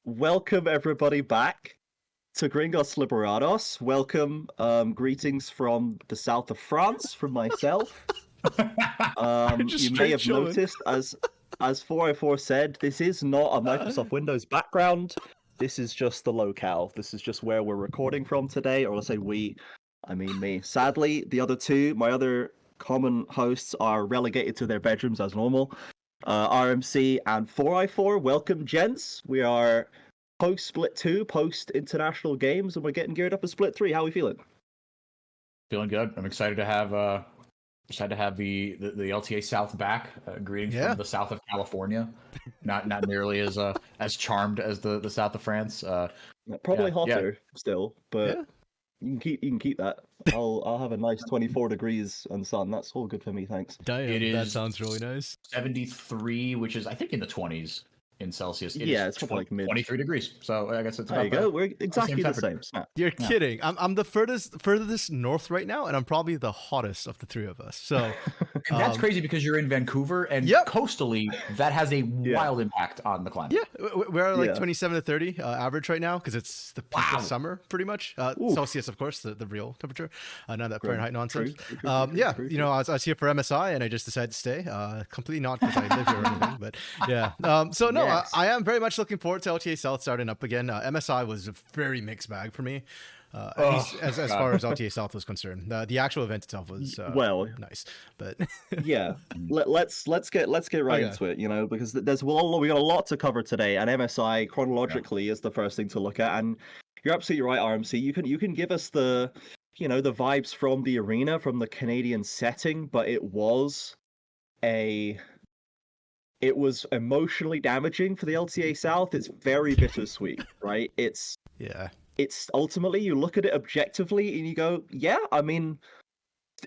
welcome everybody back to Gringos Liberados. Welcome, greetings from the south of France from myself. You may have noticed, as 404 said, this is not a Microsoft Windows background. This is just the locale. This is just where we're recording from today, or I'll say we, I mean me. Sadly, the other two, my other common hosts, are relegated to their bedrooms as normal. RMC and 4i4, welcome gents. We are post Split 2, post International Games, and we're getting geared up for Split 3. How are we feeling? Feeling good. I'm excited to have the LTA South back. Greetings from the south of California. Not nearly as charmed as the south of France. Probably hotter still, but you can keep that. I'll have a nice 24 degrees and sun. That's all good for me, thanks. Damn, that sounds really nice. 73, which is I think in the 20s in Celsius. It's probably like mid 23 degrees. So I guess it's there. You go. We're exactly the same. You're kidding. I'm the furthest north right now, and I'm probably the hottest of the three of us. So and that's crazy because you're in Vancouver, and coastally that has a wild impact on the climate. Yeah, we're like 27 to 30 average right now because it's the peak of summer, pretty much. Celsius, of course, the real temperature. None of that Fahrenheit nonsense. True. You know, I was here for MSI, and I just decided to stay. Completely not because I live here or anything, but yeah. So no. I am very much looking forward to LTA South starting up again. MSI was a very mixed bag for me, at least as far as LTA South was concerned. The actual event itself was nice, but let's get right into it. You know, because we got a lot to cover today, and MSI chronologically is the first thing to look at. And you're absolutely right, RMC. You can give us the vibes from the arena, from the Canadian setting, but it was emotionally damaging for the LTA South. It's very bittersweet, right? It's ultimately, you look at it objectively and you go, I mean,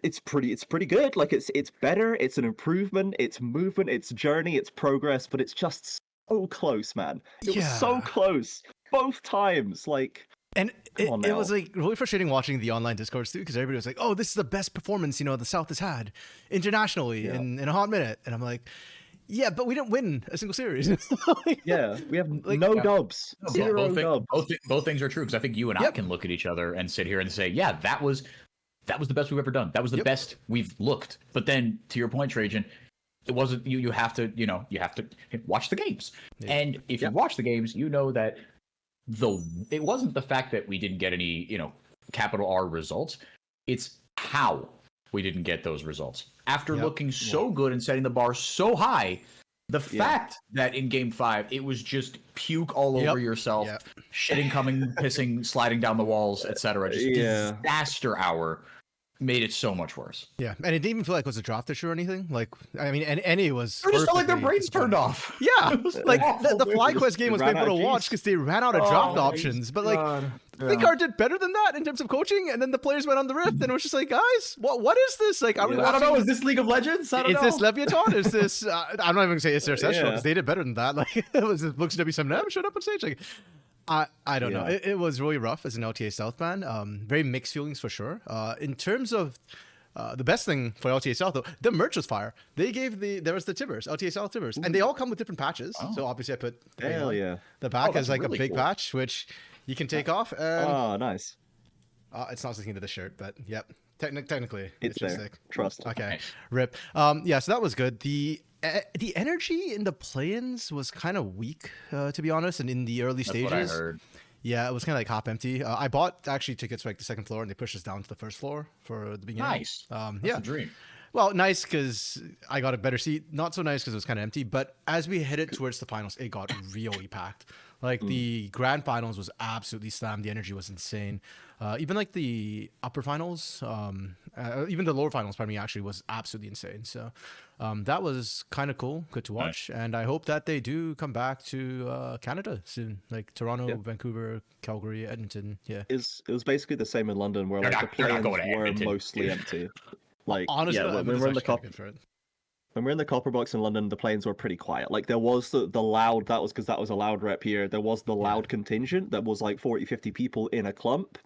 it's pretty good. Like it's better, it's an improvement, it's movement, it's journey, it's progress, but it's just so close, man. It was so close both times. Like, and it was like really frustrating watching the online discourse too, because everybody was like, "Oh, this is the best performance the South has had internationally in a hot minute," and I'm like, yeah, but we didn't win a single series. We have no dubs. Zero dubs. Both things are true, because I think you and I can look at each other and sit here and say, yeah, that was the best we've ever done. That was the best we've looked. But then, to your point, Trajan, it wasn't. You have to watch the games. Yeah. And if you watch the games, you know that it wasn't the fact that we didn't get any capital R results. It's how we didn't get those results. After looking so good and setting the bar so high, the fact that in Game 5, it was just puke all over yourself, shitting, coming, pissing, sliding down the walls, etc. Just disaster hour made it so much worse. Yeah, and it didn't even feel like it was a draft issue or anything. Like, I mean, and it was... It just felt like their brains turned off. Yeah, like the FlyQuest game was painful to watch because they ran out of draft options. But like, Thinkard did better than that in terms of coaching, and then the players went on the Rift, and it was just like, guys, what is this? Like, I don't know. Is this League of Legends? I don't know. Is this Leviatán? Is this? I'm not even gonna say it's their session because they did better than that. Like, it was Fluxo W7M showed up on stage. Like, I don't know. It was really rough as an LTA South fan. Very mixed feelings for sure. In terms of the best thing for LTA South, though, the merch was fire. They gave there was the Tibbers, LTA South Tibbers, and they all come with different patches. So obviously I put the back as like really a big patch, which you can take off. And, nice. It's not sticking to the shirt, but technically it's just there. Sick. Trust. Okay, rip. So that was good. The energy in the play-ins was kind of weak, to be honest, and in the early stages. That's what I heard. Yeah, it was kind of like hop empty. I bought actually tickets for like the second floor, and they pushed us down to the first floor for the beginning. Nice. That's a dream. Well, nice because I got a better seat. Not so nice because it was kind of empty. But as we headed towards the finals, it got really packed. Like the grand finals was absolutely slammed. The energy was insane. Even like the upper finals, even the lower finals, pardon me, actually was absolutely insane. So that was kind of cool, good to watch. And I hope that they do come back to Canada soon, like Toronto, Vancouver, Calgary, Edmonton. Yeah, it was basically the same in London, where like the play-ins were mostly empty. Like honestly, when we're in the when we're in the Copper Box in London, the planes were pretty quiet. Like there was the loud, that was because that was a loud rep here. There was the loud contingent that was like 40, 50 people in a clump.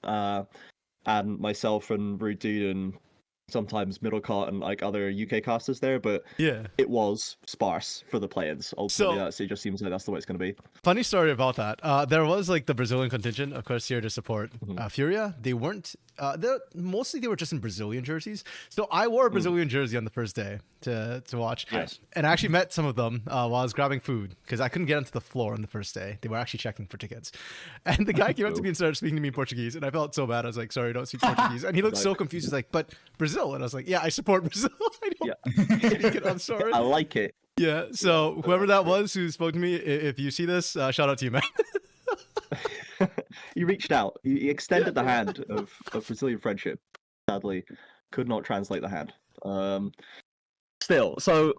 And myself and Rude Dude and sometimes Middlecart and like other UK casters there, but Yeah. it was sparse for the play-ins. Ultimately, it just seems like that's the way it's going to be. Funny story about that. There was like the Brazilian contingent, of course, here to support Furia. They weren't. Mostly they were just in Brazilian jerseys. So I wore a Brazilian jersey on the first day to watch. Yes. And I actually met some of them while I was grabbing food because I couldn't get onto the floor on the first day. They were actually checking for tickets. And the guy came up to me and started speaking to me in Portuguese. And I felt so bad. I was like, sorry, I don't speak Portuguese. And he looked so confused. He's like, but Brazil. And I was like, yeah, I support Brazil. I don't speak it. I'm sorry. I like it. Yeah. So whoever that was who spoke to me, if you see this, shout out to you, man. You reached out. You extended the hand of Brazilian friendship. Sadly, could not translate the hand. Still, so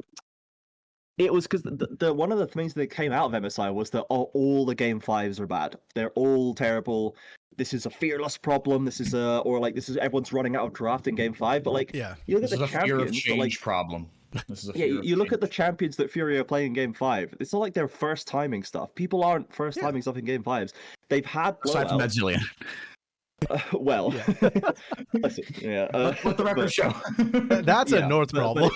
it was because the one of the things that came out of MSI was that all the game 5s are bad. They're all terrible. This is a fearless problem. This is everyone's running out of draft in game 5. But like, you look at the champions, fear of change problem. This is a you look at the champions that Fury are playing in game 5. It's not like they're first timing stuff. People aren't first timing stuff in game 5s. They've had aside from that Zillion. Well, listen, let the record show. That's a North problem.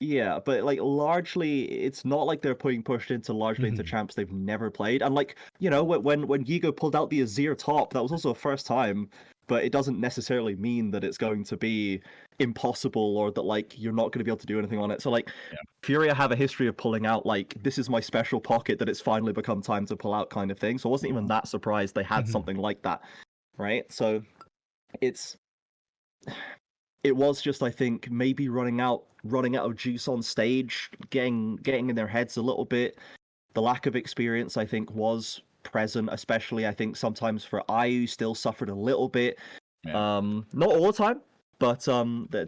Yeah, but like largely, it's not like they're pushed into into champs they've never played. And like, you know, when Gigo pulled out the Azir top, that was also a first time. But it doesn't necessarily mean that it's going to be impossible or that like you're not going to be able to do anything on it. So like, Furia have a history of pulling out like this is my special pocket that it's finally become time to pull out kind of thing. So I wasn't even that surprised they had something like that, right? So it was just, I think, maybe running out of juice on stage, getting in their heads a little bit. The lack of experience, I think, was present, especially I think sometimes for IU still suffered a little bit. Not all the time, but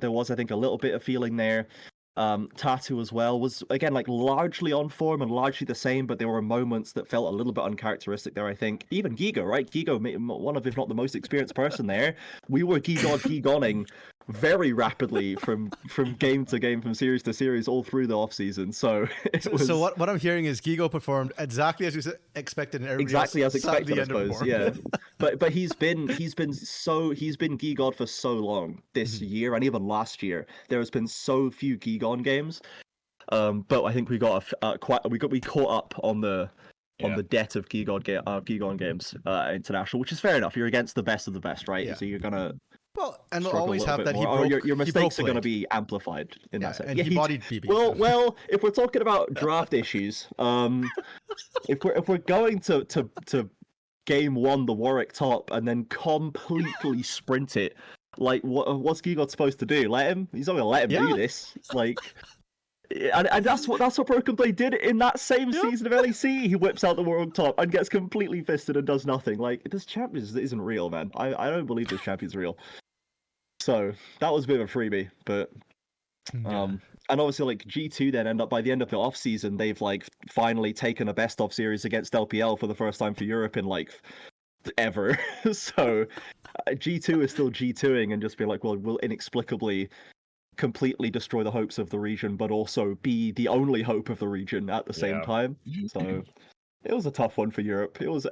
there was, I think, a little bit of feeling there. Tatu as well was again like largely on form and largely the same, but there were moments that felt a little bit uncharacteristic there. I think even Gigo, right? Gigo, one of if not the most experienced person there. We were Gigoning very rapidly from game to game, from series to series, all through the off season. So so what I'm hearing is Gigo performed exactly as we expected, and exactly as expected, I suppose. Yeah, but he's been Gigod for so long this year and even last year. There has been so few Gigon games, but I think we got we caught up on the debt of Gigon games international, which is fair enough. You're against the best of the best, right? Yeah. So you're gonna. Well, and we'll always have that. Your mistakes are going to be amplified in that sense. And he bodied BB. Well, if we're talking about draft issues, if we're going to game 1 the Warwick top and then completely sprint it, like what's Gigot supposed to do? Let him? He's not going to let him do this. It's like. And that's what Broken Blade did in that same season of LEC. He whips out the World Top and gets completely fisted and does nothing. Like, this champion isn't real, man. I don't believe this champion's real. So that was a bit of a freebie, but and obviously like G2 then by the end of the off season, they've like finally taken a best of series against LPL for the first time for Europe in like ever. So G2 is still G2ing and just be like, well, we'll inexplicably completely destroy the hopes of the region, but also be the only hope of the region at the same time. So it was a tough one for Europe. It was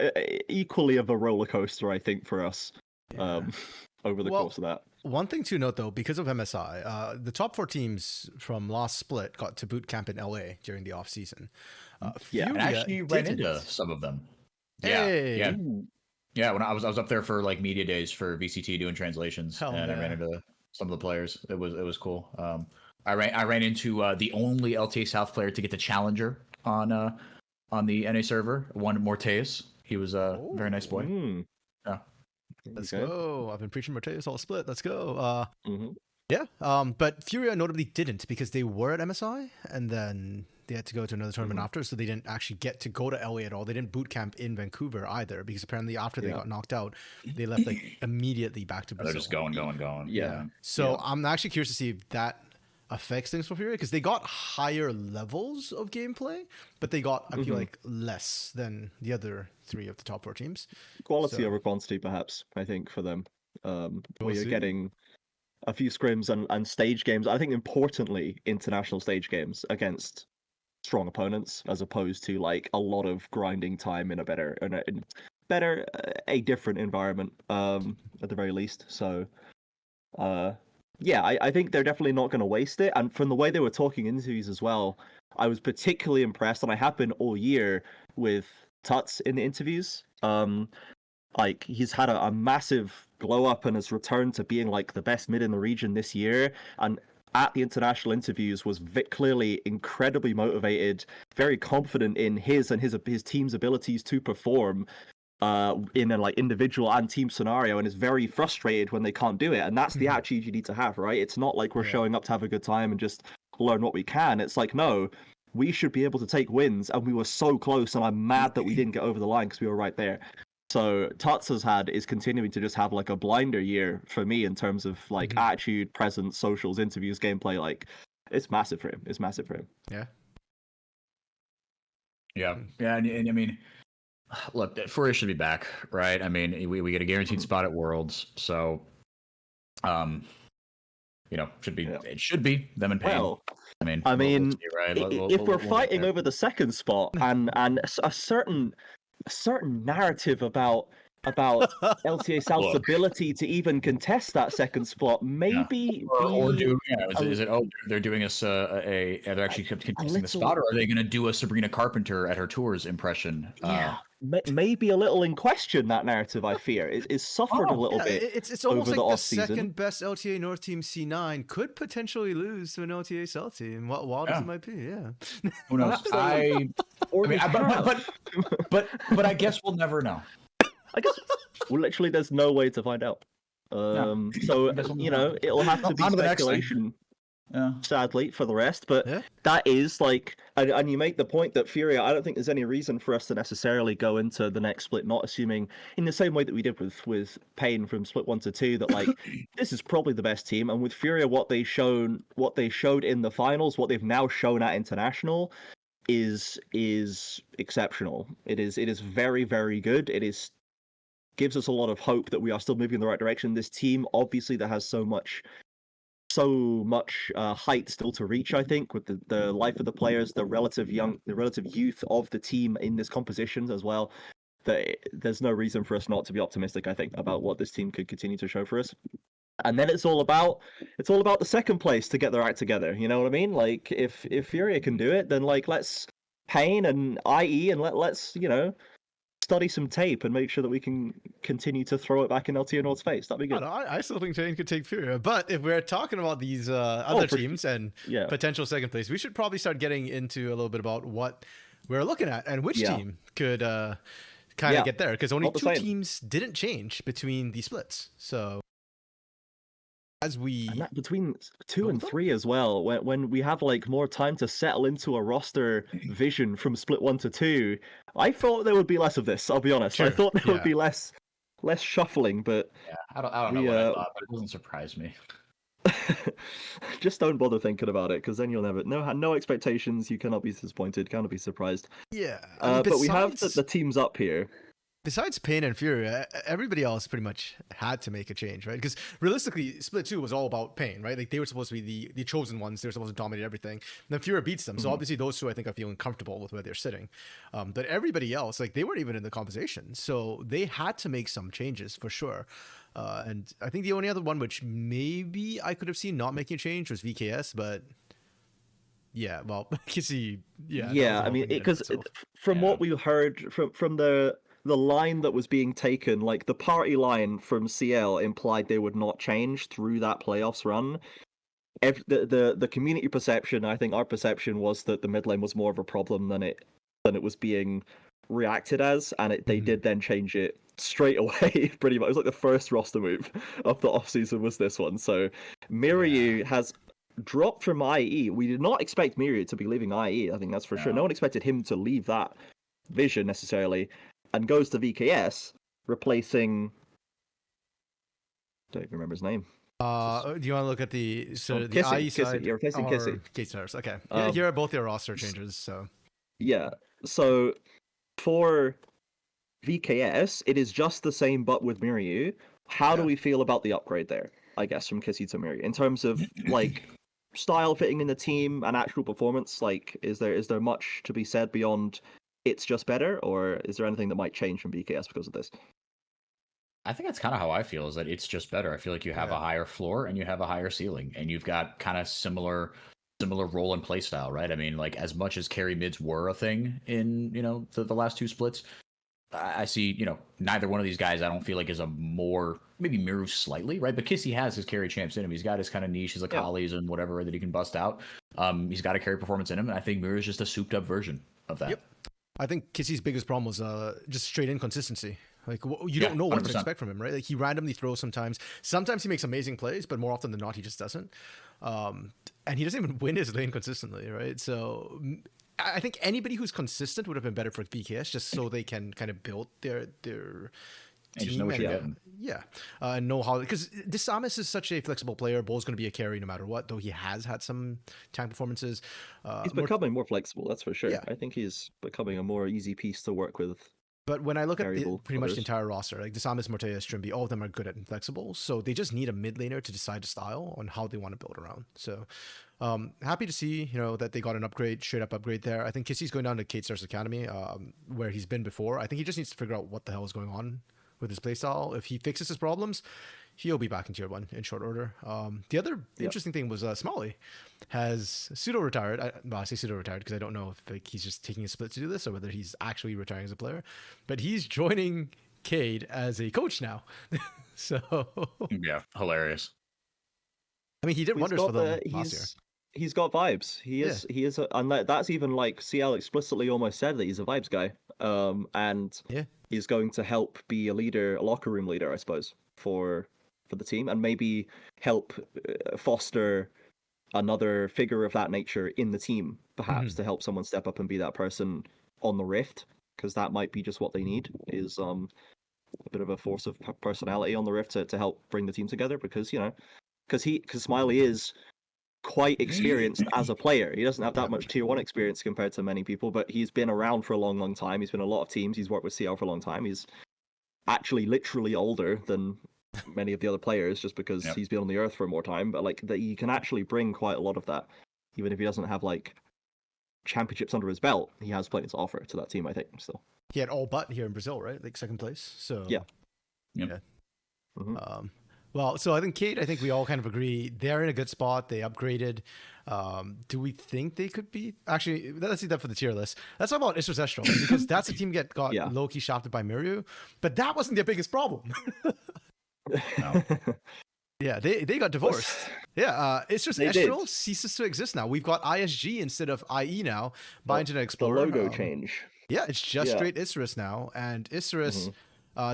equally of a roller coaster, I think, for us over the course of that. One thing to note, though, because of MSI, the top 4 teams from last split got to boot camp in LA during the off season. And actually ran into some of them. Yeah. When I was up there for like media days for VCT doing translations, I ran into some of the players. It was cool. I ran into the only LTA South player to get the challenger on the NA server. One Morteus. He was a very nice boy. Yeah. Let's go. I've been preaching Morteus all split. Let's go. Yeah. But Furia notably didn't because they were at MSI and then they had to go to another tournament after, so they didn't actually get to go to LA at all. They didn't boot camp in Vancouver either because apparently after they got knocked out, they left like immediately back to Brazil. They're just going. Yeah. So I'm actually curious to see if that affects things for Furia because they got higher levels of gameplay, but they got, I feel like, less than the other 3 of the top 4 teams. Quality over quantity, perhaps, I think, for them. Where you're getting a few scrims and stage games. I think, importantly, international stage games against strong opponents, as opposed to like a lot of grinding time in a different environment, at the very least. So, yeah, I think they're definitely not going to waste it. And from the way they were talking in interviews as well, I was particularly impressed, and I have been all year with Tuts in the interviews. Like he's had a massive glow up and has returned to being like the best mid in the region this year. And at the international interviews was clearly incredibly motivated, very confident in his and his team's abilities to perform in a like individual and team scenario, and is very frustrated when they can't do it. And that's the attitude you need to have, right? It's not like we're showing up to have a good time and just learn what we can. It's like, no, we should be able to take wins, and we were so close, and I'm mad that we didn't get over the line because we were right there. So Tuts is continuing to just have like a blinder year for me in terms of like attitude, presence, socials, interviews, gameplay. Like it's massive for him. It's massive for him. Yeah. Yeah. Yeah. And I mean, look, Furia should be back, right? I mean, we get a guaranteed spot at Worlds, so should be it should be them and Pain. Well, I mean, we'll see, right? If we're fighting over the second spot and a certain narrative about LTA South's ability to even contest that second spot, maybe is it they're doing us they're actually contesting the spot, or are they going to do a Sabrina Carpenter at her tours impression? Maybe a little in question. That narrative, I fear, is suffered a little bit. It's almost over like the season. Second best LTA North team C9 could potentially lose to an LTA South team. Wild as it might be, yeah. Who knows? But I guess we'll never know. I guess literally there's no way to find out. So it'll have to be speculation. Sadly for the rest, but that is like, and you make the point that Furia, I don't think there's any reason for us to necessarily go into the next split not assuming, in the same way that we did with Pain from split 1 to 2, that like this is probably the best team. And with Furia, what they showed in the finals, what they've now shown at international is exceptional. It is very, very good. Gives us a lot of hope that we are still moving in the right direction. This team, obviously, that has so much height still to reach, I think, with the life of the players, the relative youth of the team in this composition as well, that there's no reason for us not to be optimistic, I think, about what this team could continue to show for us. And then it's all about the second place to get their act together. You know what I mean? Like if Furia can do it, then like let's Pain and IE and let's study some tape and make sure that we can continue to throw it back in LTA North's face. That'd be good. I still think Jane could take Furia, but if we're talking about these other teams and potential second place, we should probably start getting into a little bit about what we're looking at and which team could kind of get there, because only two teams didn't change between the splits. So between 2 and 3 as well, when we have like more time to settle into a roster vision from split 1 to 2, I thought there would be less of this. I'll be honest. Sure. I thought there would be less shuffling, but I don't know what I thought, but it doesn't surprise me. Just don't bother thinking about it, because then you'll never no expectations. You cannot be disappointed, cannot be surprised. Yeah, but we have the teams up here. Besides Pain and Furia, everybody else pretty much had to make a change, right? Because realistically, Split 2 was all about Pain, right? Like they were supposed to be the chosen ones. They were supposed to dominate everything. And then Furia beats them. So obviously those two, I think, are feeling comfortable with where they're sitting. But everybody else, like they weren't even in the conversation. So they had to make some changes for sure. And I think the only other one which maybe I could have seen not making a change was VKS, but yeah, well, Kissy, yeah. I mean, because from what we heard from the line that was being taken, like the party line from CL implied they would not change through that playoffs run. The community perception, I think our perception, was that the mid lane was more of a problem than it was being reacted as, and they did then change it straight away. Pretty much, it was like the first roster move of the offseason was this one. So Miryu has dropped from IE. We did not expect Miryu to be leaving IE. I think that's for sure. No one expected him to leave that vision necessarily. And goes to VKS, replacing. Don't even remember his name. Do you want to look at the IE side? Kissy. You're replacing Kissy. Kissy. Okay. Yeah, here are both your roster changes. So. Yeah. So for VKS, it is just the same, but with Miryu. How do we feel about the upgrade there? I guess from Kissy to Miryu, in terms of like style fitting in the team and actual performance. Like, is there much to be said beyond? It's just better, or is there anything that might change from VKS because of this? I think that's kind of how I feel, is that it's just better. I feel like you have a higher floor and you have a higher ceiling, and you've got kind of similar role and play style, right? I mean, like, as much as carry mids were a thing in, the last two splits, I see, neither one of these guys I don't feel like is a more, maybe Miru slightly, right? But Kissy has his carry champs in him. He's got his kind of niche, his Akalis and whatever that he can bust out. He's got a carry performance in him, and I think Miru is just a souped up version of that. Yep. I think Kissy's biggest problem was just straight inconsistency. Like, you don't know what 100%. To expect from him, right? Like, he randomly throws sometimes. Sometimes he makes amazing plays, but more often than not, he just doesn't. And he doesn't even win his lane consistently, right? So I think anybody who's consistent would have been better for VKS, just so they can kind of build their and just know what you're getting. Know how, because Disamis is such a flexible player. Bull's going to be a carry no matter what, though he has had some tank performances. He's becoming more flexible, that's for sure. I think he's becoming a more easy piece to work with. But when I look at pretty much the entire roster, like Disamis, Mortea, Strimby, all of them are good at inflexible. So they just need a mid laner to decide the style on how they want to build around. So happy to see, that they got an upgrade, straight up upgrade there. I think Kissy's going down to Kate Stars Academy, where he's been before. I think he just needs to figure out what the hell is going on with his playstyle. If he fixes his problems, he'll be back in tier 1 in short order. The other interesting thing was Smalley has pseudo-retired. I say pseudo-retired because I don't know if he's just taking a split to do this or whether he's actually retiring as a player. But he's joining Cade as a coach now. So yeah, hilarious. I mean, he did wonders for them last year. He's got vibes. He is, and that's even like CL explicitly almost said that he's a vibes guy. And he's going to help be a leader, a locker room leader, I suppose, for the team, and maybe help foster another figure of that nature in the team, perhaps, to help someone step up and be that person on the Rift, because that might be just what they need, is a bit of a force of personality on the Rift to help bring the team together, because Smiley is quite experienced as a player. He doesn't have that much tier 1 experience compared to many people, but he's been around for a long time. He's been in a lot of teams. He's worked with CL for a long time. He's actually literally older than many of the other players, just because he's been on the earth for more time. But like, that he can actually bring quite a lot of that, even if he doesn't have like championships under his belt. He has plenty to offer to that team, I think. Still, he had all but here in Brazil, right? Like second place. So yeah. Mm-hmm. Well, so I think we all kind of agree they're in a good spot. They upgraded. Do we think they could be? Actually, let's see that for the tier list. Let's talk about Isurus Estral, because that's a team that got low-key shafted by Miru, but that wasn't their biggest problem. No. Yeah, they got divorced. Isurus Estral ceases to exist now. We've got ISG instead of IE now by Internet Explorer. The logo change. Yeah, it's just straight Isurus now, and Isurus.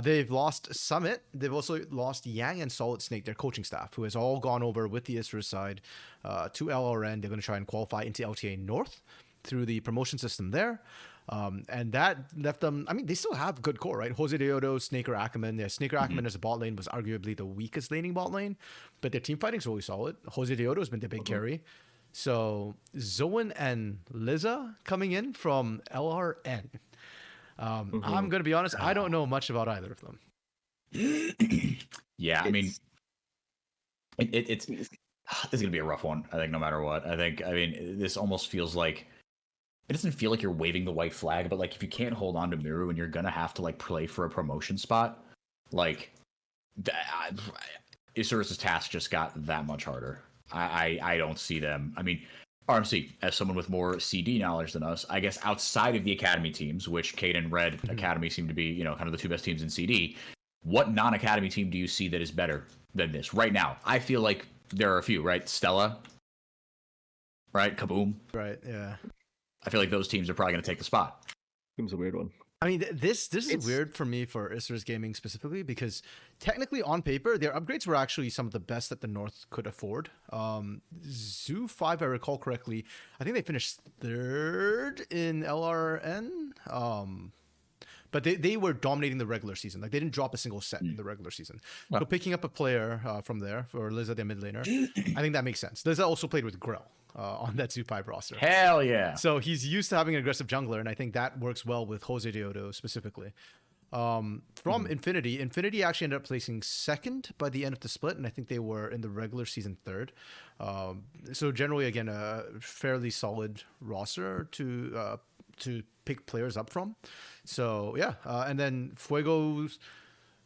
They've lost Summit. They've also lost Yang and Solid Snake, their coaching staff, who has all gone over with the Isurus side to LRN. They're going to try and qualify into LTA North through the promotion system there. And that left them, I mean, they still have good core, right? Jose Deodo, Snaker Ackerman. Yeah, Snaker Ackerman as a bot lane was arguably the weakest laning bot lane, but their team fighting is really solid. Jose Deodo has been the big carry. So Zoan and Liza coming in from LRN. I'm going to be honest, I don't know much about either of them. Yeah, I mean, it's going to be a rough one, I think, no matter what. I mean, this almost feels like, it doesn't feel like you're waving the white flag, but like, if you can't hold on to Miru and you're going to have to like play for a promotion spot, like, Isurus' task just got that much harder. I don't see them. I mean, RMC, as someone with more CD knowledge than us, I guess outside of the Academy teams, which Cade and Red Academy seem to be, kind of the two best teams in CD, what non-Academy team do you see that is better than this right now? I feel like there are a few, right? Stella, right? Kaboom. Right, yeah. I feel like those teams are probably going to take the spot. Seems a weird one. I mean, this is weird for me for Isurus Gaming specifically, because technically on paper, their upgrades were actually some of the best that the North could afford. Zoo 5, I recall correctly, I think they finished 3rd in LRN. But they were dominating the regular season. Like, they didn't drop a single set in the regular season. Wow. So picking up a player from there for Liza, their mid laner, I think that makes sense. Liza also played with Grell on that Zoo 5 roster. Hell yeah. So he's used to having an aggressive jungler, and I think that works well with Jose Deodo specifically. From Infinity actually ended up placing 2nd by the end of the split, and I think they were in the regular season 3rd. So generally, again, a fairly solid roster to pick players up from. So yeah, and then Fuego's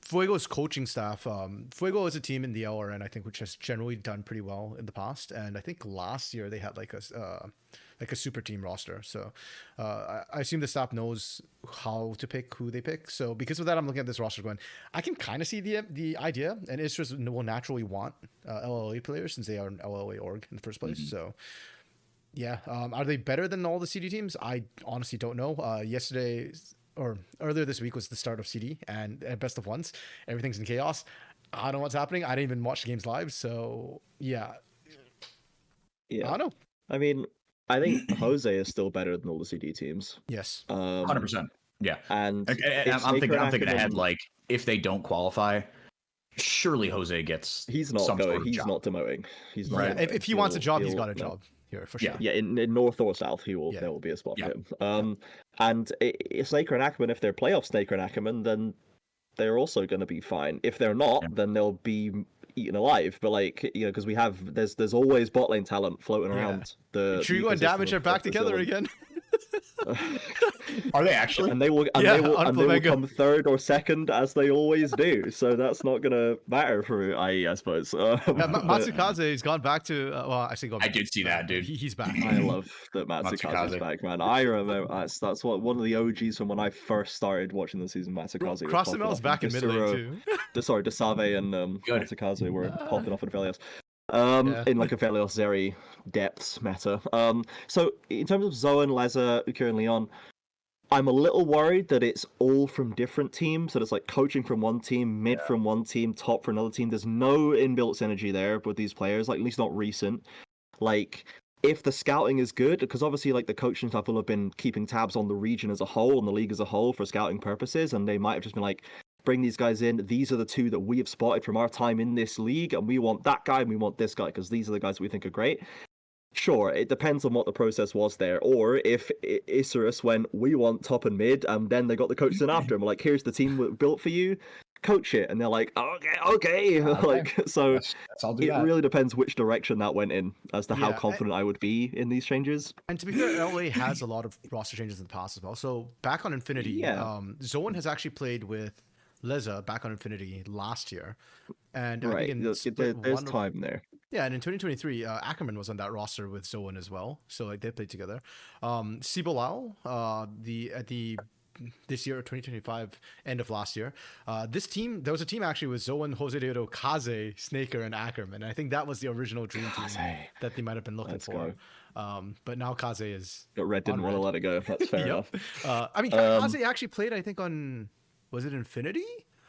Fuego's coaching staff. Fuego is a team in the LRN, I think, which has generally done pretty well in the past. And I think last year they had like a super team roster. So I assume the staff knows how to pick who they pick. So because of that, I'm looking at this roster going, I can kind of see the idea. And Isurus will naturally want LLA players since they are an LLA org in the first place. So yeah, are they better than all the CD teams? I honestly don't know. Yesterday or earlier this week was the start of CD and best of ones. Everything's in chaos. I don't know what's happening. I didn't even watch the games live. So yeah. I don't know. I mean, I think Jose is still better than all the CD teams. Yes. 100%. Yeah. And I'm thinking ahead, like, if they don't qualify, surely Jose gets he's not some going. sort of He's job. not demoting. He's not. Yeah, if he wants a job, he's got a job here for sure. Yeah, in North or South, there will be a spot for him. And Snaker and Ackerman, if they're playoff Snaker and Ackerman, then they're also going to be fine. If they're not, then they'll be eaten alive. But like, you know, because there's always bot lane talent floating around. The Trigo and Damage are back together again. Are they actually? And they will come third or second as they always do. So that's not gonna matter for I suppose. Matsukaze has gone back to I did see that, dude. He's back. I love that Matsukaze's back, man. I remember that's one of the OGs from when I first started watching the season. Matsukaze. Crossmel's back in mid lane too. Sorry, Desave and Matsukaze were popping off in Velios. In like a Velios Zeri depths meta. So in terms of Zoan, Leza, Ukir, and Leon, I'm a little worried that it's all from different teams. That it's like coaching from one team, mid from one team, top for another team. There's no inbuilt synergy there with these players, like at least not recent. Like, if the scouting is good, because obviously like the coaching staff will have been keeping tabs on the region as a whole, and the league as a whole for scouting purposes, and they might have just been like, bring these guys in. These are the two that we have spotted from our time in this league, and we want that guy and we want this guy because these are the guys that we think are great. Sure, it depends on what the process was there, or if Isurus went, we want top and mid, and then they got the coaches in after him, like, here's the team built for you, coach it, and they're like, okay. Like, so it really depends which direction that went in as to how confident I would be in these changes. And to be fair, LA has a lot of roster changes in the past as well. So back on Infinity, Zoan has actually played with Leza back on Infinity last year, and I think there's time there. Yeah, and in 2023, Ackerman was on that roster with Zoan as well, so like they played together. Cibolao, this year, 2025, end of last year, there was a team actually with Zoan, Jose Deodo, Kaze, Snaker, and Ackerman. And I think that was the original dream team that they might have been looking for. But now Kaze is. But Red didn't want to let it go. That's fair enough. I mean, Kaze actually played, I think, on. Was it Infinity?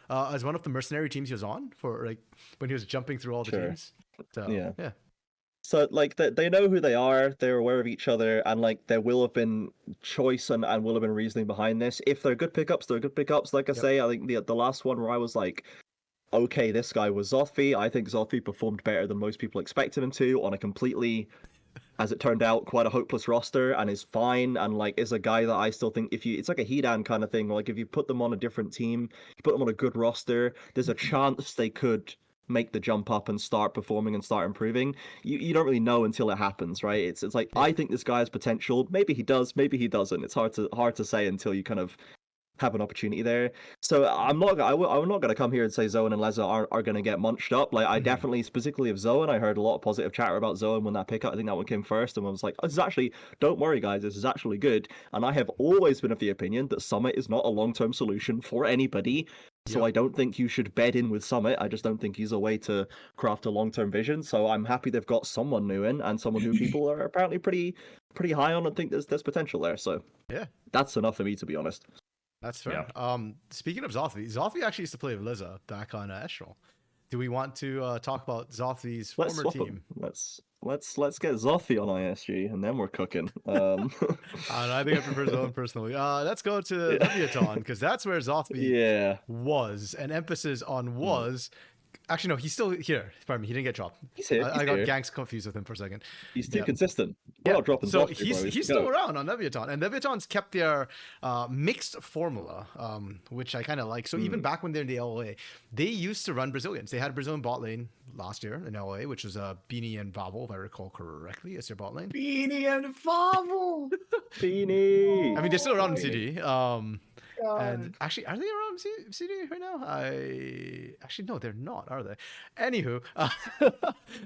As one of the mercenary teams he was on for like when he was jumping through all the teams. So, yeah. So like they know who they are, they're aware of each other, and like there will have been choice and will have been reasoning behind this. If they're good pickups, they're good pickups. Like I say, I think the last one where I was like, okay, this guy was Zothvi. I think Zothvi performed better than most people expected him to on a completely, as it turned out, quite a hopeless roster, and is fine, and like is a guy that I still think it's like a Hedan kind of thing. Like if you put them on a different team, you put them on a good roster, there's a chance they could make the jump up and start performing and start improving. You don't really know until it happens, right? It's like I think this guy has potential. Maybe he does, maybe he doesn't. It's hard to say until you kind of have an opportunity there. So I'm not going to come here and say Zoan and Leza are going to get munched up. Like I definitely, specifically of Zoan, I heard a lot of positive chatter about Zoan when that pickup. I think that one came first, and I was like, oh, this is actually, don't worry guys, this is actually good. And I have always been of the opinion that Summit is not a long-term solution for anybody. So I don't think you should bed in with Summit. I just don't think he's a way to craft a long-term vision. So I'm happy they've got someone new in, and someone who people are apparently pretty high on and think there's potential there. So that's enough for me, to be honest. That's fair. Speaking of Zothvi actually used to play with Leza back on Estral. Do we want to talk about Zothvi's former team? Let's get Zothvi on ISG, and then we're cooking. I think I prefer Zoan personally. Let's go to Leviatán, because that's where Zothvi was. An emphasis on was. Actually, no, he's still here. Pardon me, he didn't get dropped. He's here. I got ganks confused with him for a second. He's too consistent. We're not dropping so Zothvi, he's still around on Leviatán, and Leviatán's kept their mixed formula, which I kind of like. So even back when they're in the LA, they used to run Brazilians. They had a Brazilian bot lane last year in LA, which was Beanie and Vavo, if I recall correctly, as their bot lane. Beanie and Vavo. Beanie. I mean, they're still around in CD. And actually, are they around CD right now? Actually no, they're not, are they? Anywho,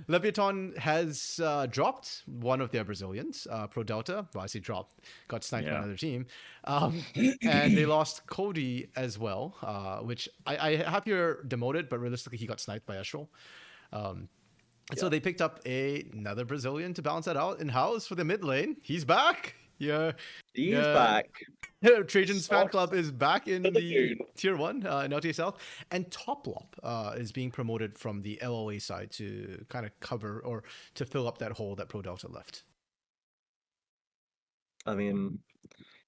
Leviatán has dropped one of their Brazilians, Pro Delta. Well, I say dropped, got sniped by another team, and they lost Cody as well, which I have here demoted, but realistically he got sniped by Estral. So they picked up another Brazilian to balance that out in house for the mid lane. He's back. Yeah, he's back. Trajan's fan club is back in the tier 1 in LTA South, and Toplop is being promoted from the LTA side to kind of cover or to fill up that hole that Pro Delta left. I mean,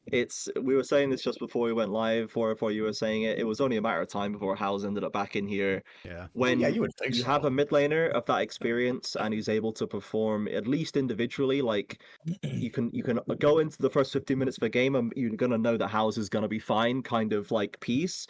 we were saying this just before we went live, or before you were saying it. It was only a matter of time before House ended up back in here. Yeah. When you would think you have a mid laner of that experience and he's able to perform at least individually, like you can go into the first 15 minutes of a game and you're gonna know that House is gonna be fine, kind of like piece.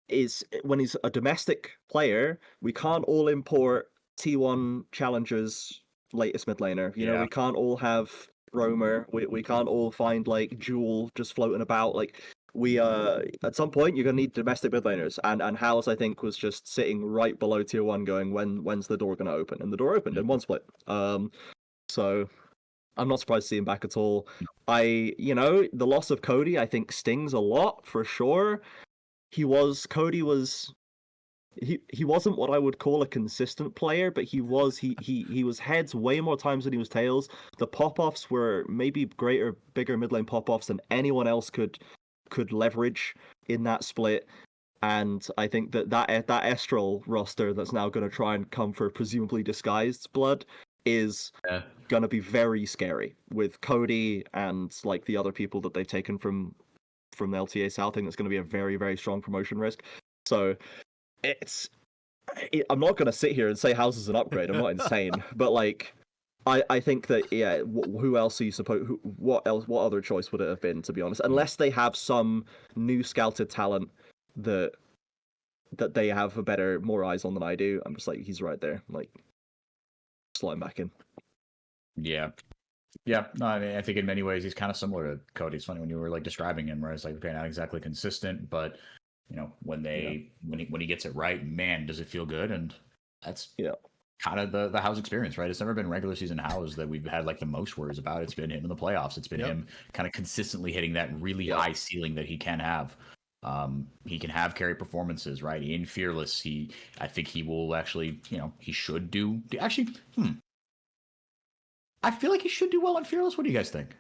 Is when he's a domestic player, we can't all import T1 challengers latest mid laner. You know, we can't all have roamer, we can't all find like Jewel just floating about. Like we at some point you're gonna need domestic mid laners, and House I think was just sitting right below tier 1 going, when's the door gonna open? And the door opened in one split. So I'm not surprised to see him back at all. The loss of Cody I think stings a lot for sure. He wasn't what I would call a consistent player, but he was heads way more times than he was tails. The pop-offs were maybe bigger mid lane pop-offs than anyone else could leverage in that split. And I think that Estral roster that's now going to try and come for presumably disguised blood is going to be very scary with Cody and like the other people that they've taken from the LTA South. I think that's going to be a very, very strong promotion risk. So I'm not going to sit here and say House is an upgrade. I'm not insane, but like, I think that who else are you supposed? What other choice would it have been, to be honest? Unless they have some new scouted talent that they have more eyes on than I do. I'm just like, he's right there. Like, slide him back in. Yeah. No, I mean, I think in many ways he's kind of similar to Cody. It's funny when you were like describing him, where it's like, okay, not exactly consistent, but you know, when he gets it right, man, does it feel good? And that's kind of the House experience, right? It's never been regular season House that we've had like the most worries about. It's been him in the playoffs. It's been him kind of consistently hitting that really high ceiling that he can have. He can have carry performances, right? In Fearless, I think he will actually, he should do. Actually, I feel like he should do well in Fearless. What do you guys think?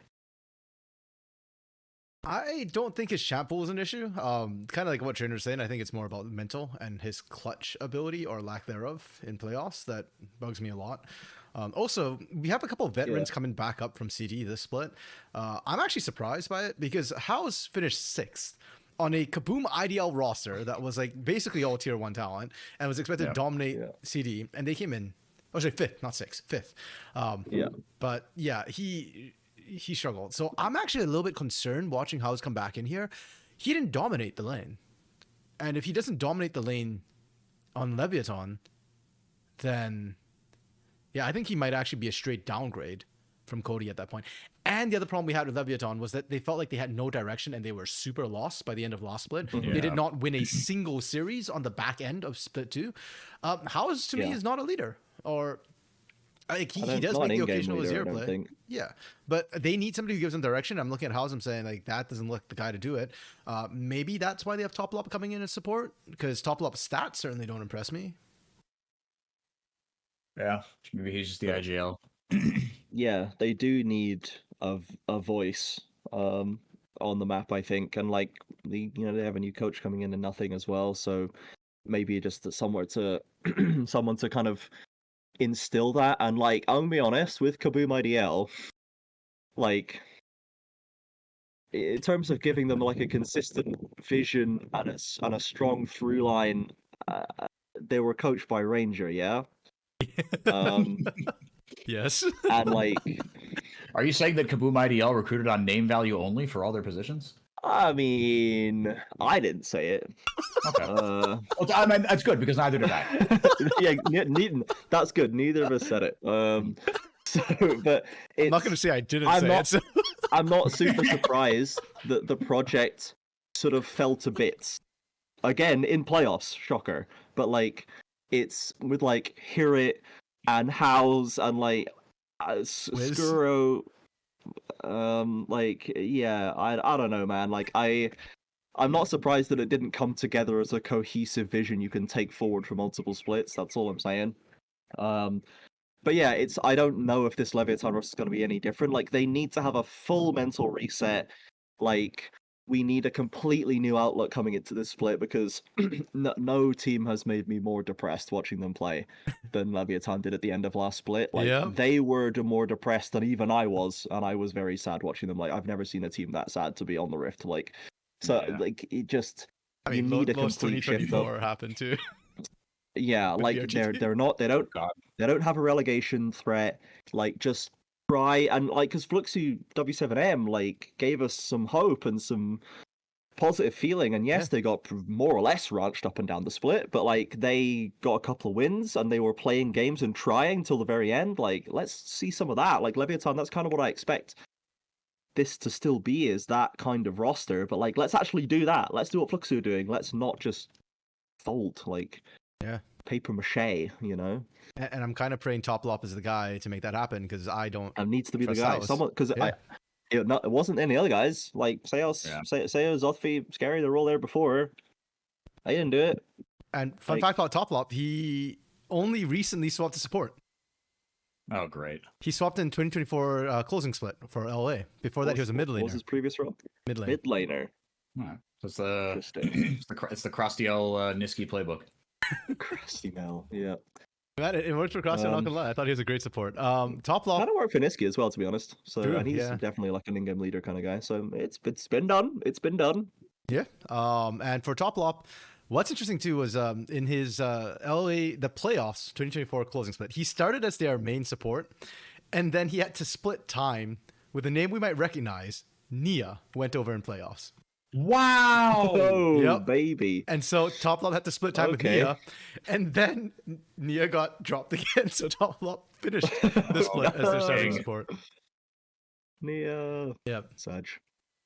I don't think his champ pool is an issue. Kind of like what Trainer's saying. I think it's more about mental and his clutch ability or lack thereof in playoffs that bugs me a lot. Also, we have a couple of veterans coming back up from CD this split. I'm actually surprised by it because House finished 6th on a Kaboom IDL roster that was like basically all tier 1 talent and was expected to dominate CD, and they came in. Oh, sorry, 5th, not 6th, 5th. But yeah, he struggled. So I'm actually a little bit concerned watching House come back in here. He didn't dominate the lane. And if he doesn't dominate the lane on Leviatán, then I think he might actually be a straight downgrade from Cody at that point. And the other problem we had with Leviatán was that they felt like they had no direction and they were super lost by the end of last split. They did not win a single series on the back end of split 2. House to me is not a leader, or like he does make the occasional Azir play. Yeah, but they need somebody who gives them direction. I'm looking at House. I'm saying like that doesn't look the guy to do it. Maybe that's why they have Toplop coming in as support, because Toplop's stats certainly don't impress me. Yeah, maybe he's just the IGL. Yeah, they do need a voice on the map, I think, and like they have a new coach coming in and nothing as well. So maybe just somewhere to someone to kind of instill that. And like, I'm gonna be honest with Kaboom IDL, like in terms of giving them like a consistent vision and a strong through line, they were coached by Ranger, Yes. And like, are you saying that Kaboom IDL recruited on name value only for all their positions? I mean, I didn't say it. Okay. Well, I mean, that's good because neither did I. That's good. Neither of us said it. But I'm not going to say I didn't say it. So. I'm not super surprised that the project sort of fell to bits. Again, in playoffs, shocker. But like, it's with like Hirit and House and like Skuro. Like, yeah, I don't know, man. Like, I'm not surprised that it didn't come together as a cohesive vision you can take forward for multiple splits. That's all I'm saying. But yeah, I don't know if this Leviatán roster is going to be any different. Like, they need to have a full mental reset. Like, we need a completely new outlook coming into this split because no team has made me more depressed watching them play than Leviatán did at the end of last split. Like, they were more depressed than even I was, and I was very sad watching them. Like, I've never seen a team that sad to be on the Rift. Like, so like it just you need a complete shift up. Happened too. Yeah, like they're not they don't have a relegation threat. Like, just try and like, because Fluxo W7M like gave us some hope and some positive feeling, and yes, they got more or less ranched up and down the split, but like they got a couple of wins and they were playing games and trying till the very end. Like, let's see some of that. Like, Leviatán, that's kind of what I expect this to still be, is that kind of roster. But like, let's actually do that. Let's do what Fluxo are doing. Let's not just fold like paper mache, you know. And I'm kind of praying Toplop is the guy to make that happen, because I don't. And needs to be the guy. Someone, because it wasn't any other guys like Seos, Zothfi, Scary. They're all there before. I didn't do it. And fun fact about Toplop, he only recently swapped to support. Oh, great. He swapped in 2024 closing split for LA. Before that, he was a mid laner. What was his previous role? Mid laner. Mid laner. Huh. So it's the Crostiel Niski playbook. Crusty Mel, yeah. Man, it worked for Crostiel, not gonna lie. I thought he was a great support. Toplop kind of worked for Niski as well, to be honest. So True, and he's definitely like an in-game leader kind of guy. So it's been done. It's been done. Yeah. And for Toplop, what's interesting too was in his the playoffs 2024 closing split, he started as their main support, and then he had to split time with a name we might recognize. Nia went over in playoffs. Wow! Oh, baby. And so Toplop had to split time with Nia, and then Nia got dropped again, so Toplop finished the split as their starting support. Nia. Yep. Sag.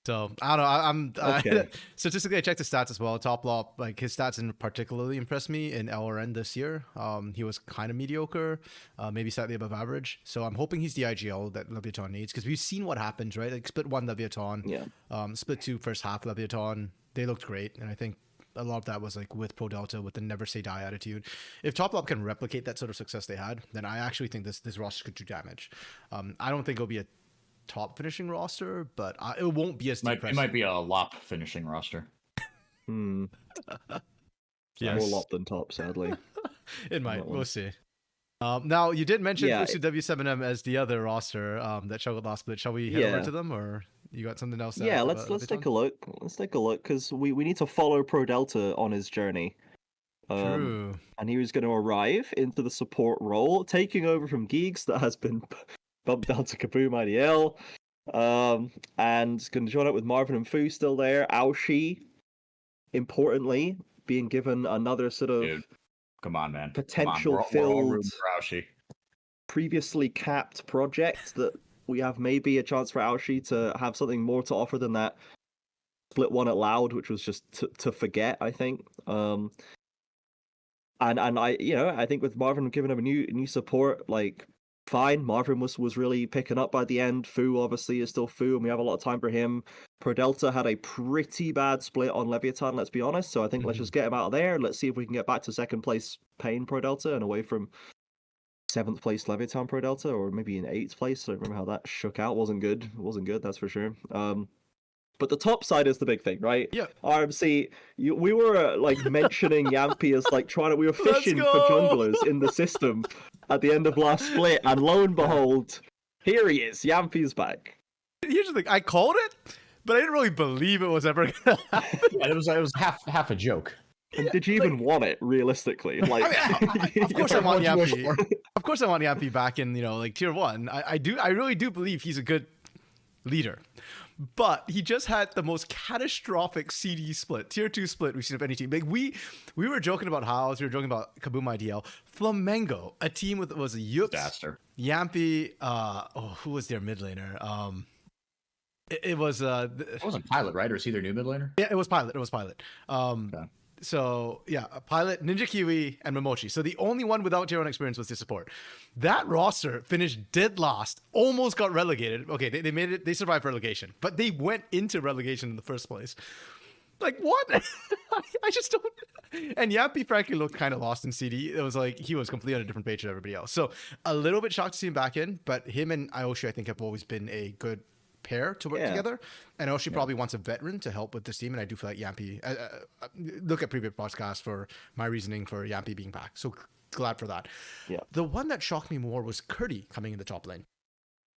So I don't know. Okay. Statistically, I checked his stats as well. Toplop, like his stats didn't particularly impress me in LRN this year. He was kind of mediocre, maybe slightly above average. So I'm hoping he's the IGL that Leviatán needs, because we've seen what happens, right? Like split 1 Leviatán, split 2 first half Leviatán. They looked great, and I think a lot of that was like with Pro Delta, with the never say die attitude. If Toplop can replicate that sort of success they had, then I actually think this roster could do damage. I don't think it'll be a top finishing roster, but it won't be as depressing. It might be a lop finishing roster. More lop than top, sadly. It might. We'll see. Now, you did mention Fluxo W7M as the other roster that struggled last split. Shall we head over to them, or you got something else? Let's take a look. Let's take a look, because we need to follow Pro Delta on his journey. True. And he was going to arrive into the support role, taking over from Geeks that has been bumped down to Kaboom IDL, and going to join up with Marvin and Fu still there. Aoshi, importantly, being given another sort of come on, man, potential-filled, previously capped project that we have maybe a chance for Aoshi to have something more to offer than that split 1 at Loud, which was just to forget, I think. And I think with Marvin giving him a new support, like, fine. Marvin was really picking up by the end. Fu obviously is still Fu, and we have a lot of time for him. Pro Delta had a pretty bad split on Leviatán, let's be honest. So I think let's just get him out of there. Let's see if we can get back to second place Pain Pro Delta and away from 7th place Leviatán Pro Delta, or maybe in 8th place. I don't remember how that shook out. Wasn't good, that's for sure. But the top side is the big thing, right? Yeah. RMC, we were like mentioning Yampy as like we were fishing for junglers in the system at the end of last split, and lo and behold, here he is. Yampy's back. Here's the thing: I called it, but I didn't really believe it was ever gonna happen. Yeah, it was half a joke. And did you even want it realistically? Like, of course I want Yampy. Of course I want Yampy back in like tier 1. I really do believe he's a good leader. But he just had the most catastrophic CD split, tier 2 split we've seen of any team. Like we were joking about House, we were joking about Kaboom IDL. Flamengo, a team was a Yups, Disaster. Yampy, who was their mid laner? It was It wasn't Pilot, right? Or is he their new mid laner? yeah, it was Pilot. It was Pilot. Okay. So yeah, Pilot, Ninja Kiwi, and Momochi. So the only one without tier 1 experience was the support. That roster finished dead last, almost got relegated. Okay, they made it. They survived relegation, but they went into relegation in the first place. Like what? I just don't. And Yampy frankly looked kind of lost in CD. It was like he was completely on a different page than everybody else. So a little bit shocked to see him back in, but him and Aoshi I think have always been a good pair to work together. And Aoshi probably wants a veteran to help with this team, and I do feel like Yampy. Look at previous podcasts for my reasoning for Yampy being back. So glad for that. Yeah. The one that shocked me more was Curdy coming in the top lane,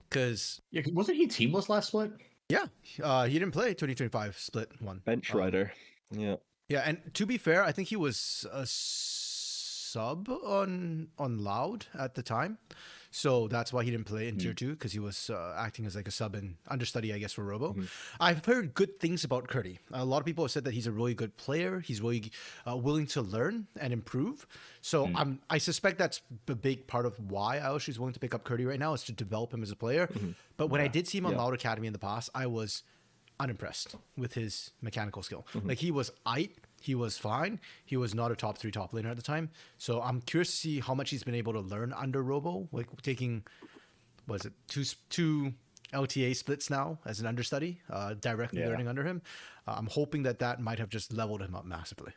because Wasn't he teamless last split? yeah, he didn't play 2025 split one. Bench rider. Yeah. Yeah, and to be fair, I think he was a sub on Loud at the time, so that's why he didn't play in tier 2, because he was acting as like a sub and understudy, I guess, for Robo. I've heard good things about Curdy. A lot of people have said that he's a really good player. He's really willing to learn and improve. So I suspect that's a big part of why Aoshi is willing to pick up Curdy right now, is to develop him as a player. But when I did see him on Loud Academy in the past, I was unimpressed with his mechanical skill. Like he was he was fine. He was not a top 3 top laner at the time. So I'm curious to see how much he's been able to learn under Robo, like taking, what is it, two LTA splits now as an understudy, directly learning under him. I'm hoping that might have just leveled him up massively.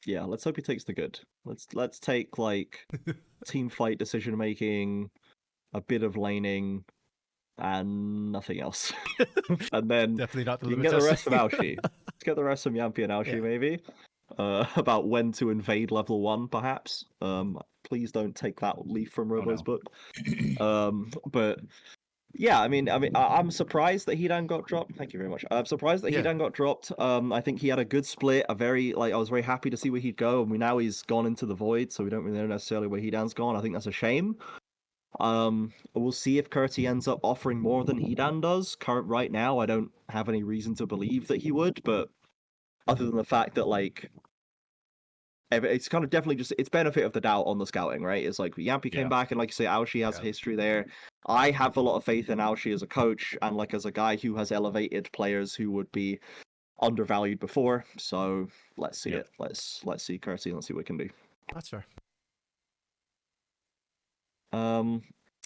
Yeah, let's hope he takes the good. Let's take like team fight decision making, a bit of laning, and nothing else. And then Definitely not the you can limit get the testing. rest of Aoshi. Let's get the rest from Yampy and Aoshi maybe. About when to invade level 1, perhaps. Please don't take that leaf from Robo's book. But yeah, I mean, I'm surprised that Hidan got dropped. Thank you very much. I'm surprised that Hidan got dropped. I think he had a good split. I was very happy to see where he'd go, and now he's gone into the void, so we don't really know necessarily where Hidan's gone. I think that's a shame. We'll see if Curti ends up offering more than Hidan does. Right now, I don't have any reason to believe that he would, but other than the fact that like it's kind of definitely just it's benefit of the doubt on the scouting, right? It's like Yampy came back, and like you say, Aoshi has a history there. I have a lot of faith in Aoshi as a coach and like as a guy who has elevated players who would be undervalued before. So let's see it. Let's see Curti and let's see what we can do. That's fair.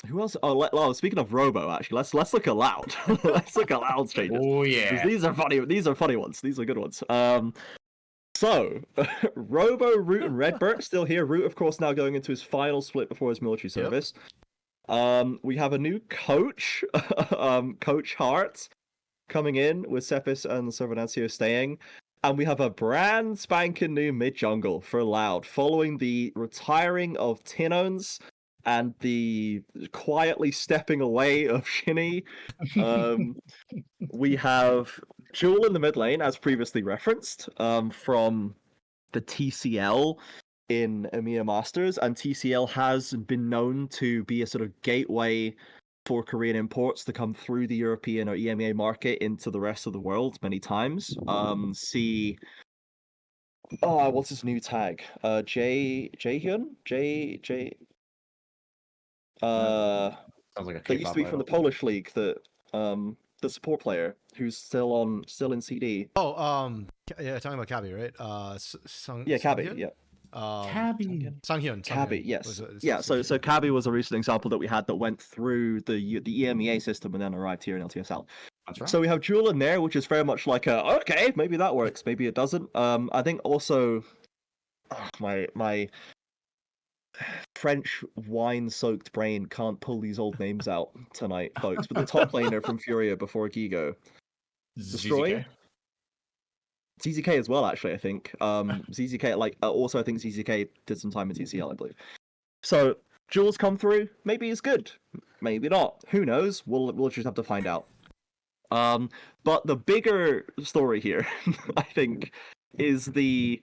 Who else? Oh, speaking of Robo, actually, let's look at Loud. Let's look at Loud changes. Oh yeah, these are funny. These are funny ones. These are good ones. So Robo, Root, and Redbert still here. Root, of course, now going into his final split before his military service. We have a new coach, Coach Hart, coming in with Cephas and Servanancio staying. And we have a brand spanking new mid jungle for Loud, following the retiring of Tinones and the quietly stepping away of Shinny. We have Jewel in the mid lane, as previously referenced, from the TCL in EMEA Masters, and TCL has been known to be a sort of gateway for Korean imports to come through the European or EMEA market into the rest of the world many times. What's his new tag? Jaehyun? sounds like a that used to be from the Polish league, that the support player who's still in CD. Talking about Cabby, right? Cabby, yeah. Sanghyun. Cabby, yes. So Cabby was a recent example that we had that went through the EMEA system and then arrived here in LTA South. That's right. So we have Jewel in there, which is very much like okay, maybe that works, maybe it doesn't. I think also my French wine-soaked brain can't pull these old names out tonight, folks. But the top laner from Furia before Gigo, Destroy. ZZK as well, actually. I think ZZK, also I think ZZK did some time in TCL, I believe. So Jules come through. Maybe he's good, maybe not. Who knows? We'll just have to find out. But the bigger story here, I think, is the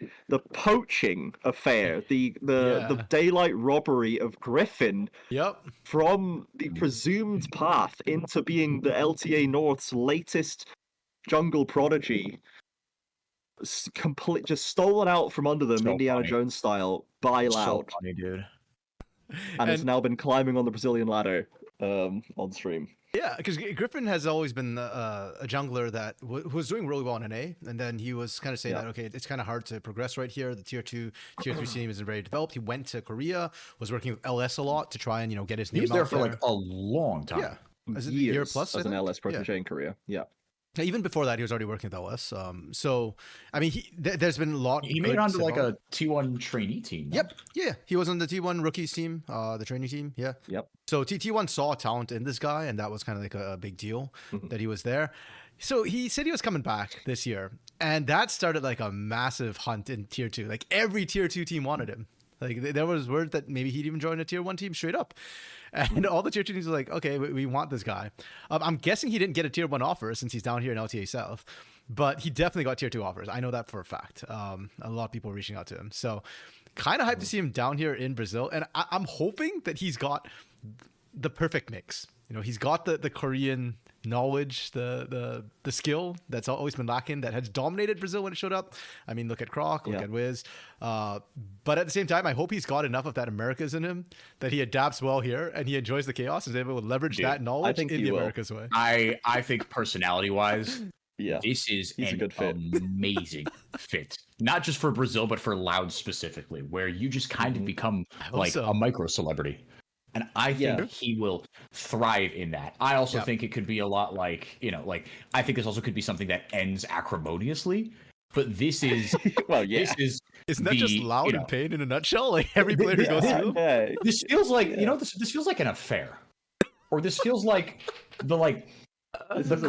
poaching affair, the daylight robbery of Griffin. From the presumed path into being the LTA North's latest jungle prodigy. Just stolen out from under them, so Indiana Jones style, by Loud. So funny, dude. And it's now been climbing on the Brazilian ladder on stream. Yeah, because Griffin has always been a jungler that who was doing really well in NA, and then he was kind of saying that, okay, it's kind of hard to progress right here. The tier 2, tier 3 team isn't very developed. He went to Korea, was working with LS a lot to try and, get his name out there. He was there for like a long time. Yeah. As a years year plus, as an LS protege in Korea. Yeah. Even before that, he was already working with LS. So, I mean, there's been a lot. He made it onto like a T1 trainee team. Yep. Yeah. He was on the T1 rookies team, the training team. Yeah. Yep. So T1 saw talent in this guy, and that was kind of like a big deal that he was there. So he said he was coming back this year, and that started like a massive hunt in tier 2. Like every tier 2 team wanted him. Like there was word that maybe he'd even join a tier 1 team straight up. And all the tier 2 teams were like, okay, we want this guy. I'm guessing he didn't get a tier 1 offer since he's down here in LTA South, but he definitely got tier 2 offers. I know that for a fact. A lot of people are reaching out to him. So kind of hyped to see him down here in Brazil. And I'm hoping that he's got the perfect mix. He's got the Korean knowledge, the skill that's always been lacking, that has dominated Brazil when it showed up. I mean, look at Croc, look at Wiz. But at the same time, I hope he's got enough of that Americas in him that he adapts well here and he enjoys the chaos and is able to leverage that knowledge in the Americas way. I think personality-wise, this is a good fit. Amazing fit. Not just for Brazil, but for Loud specifically, where you just kind of become like a micro celebrity. And I think he will thrive in that. I also think it could be a lot like, I think this also could be something that ends acrimoniously. But this is, Isn't that just Loud and Pain in a nutshell? Like every player who goes through. This feels like, this feels like an affair. Or this feels like the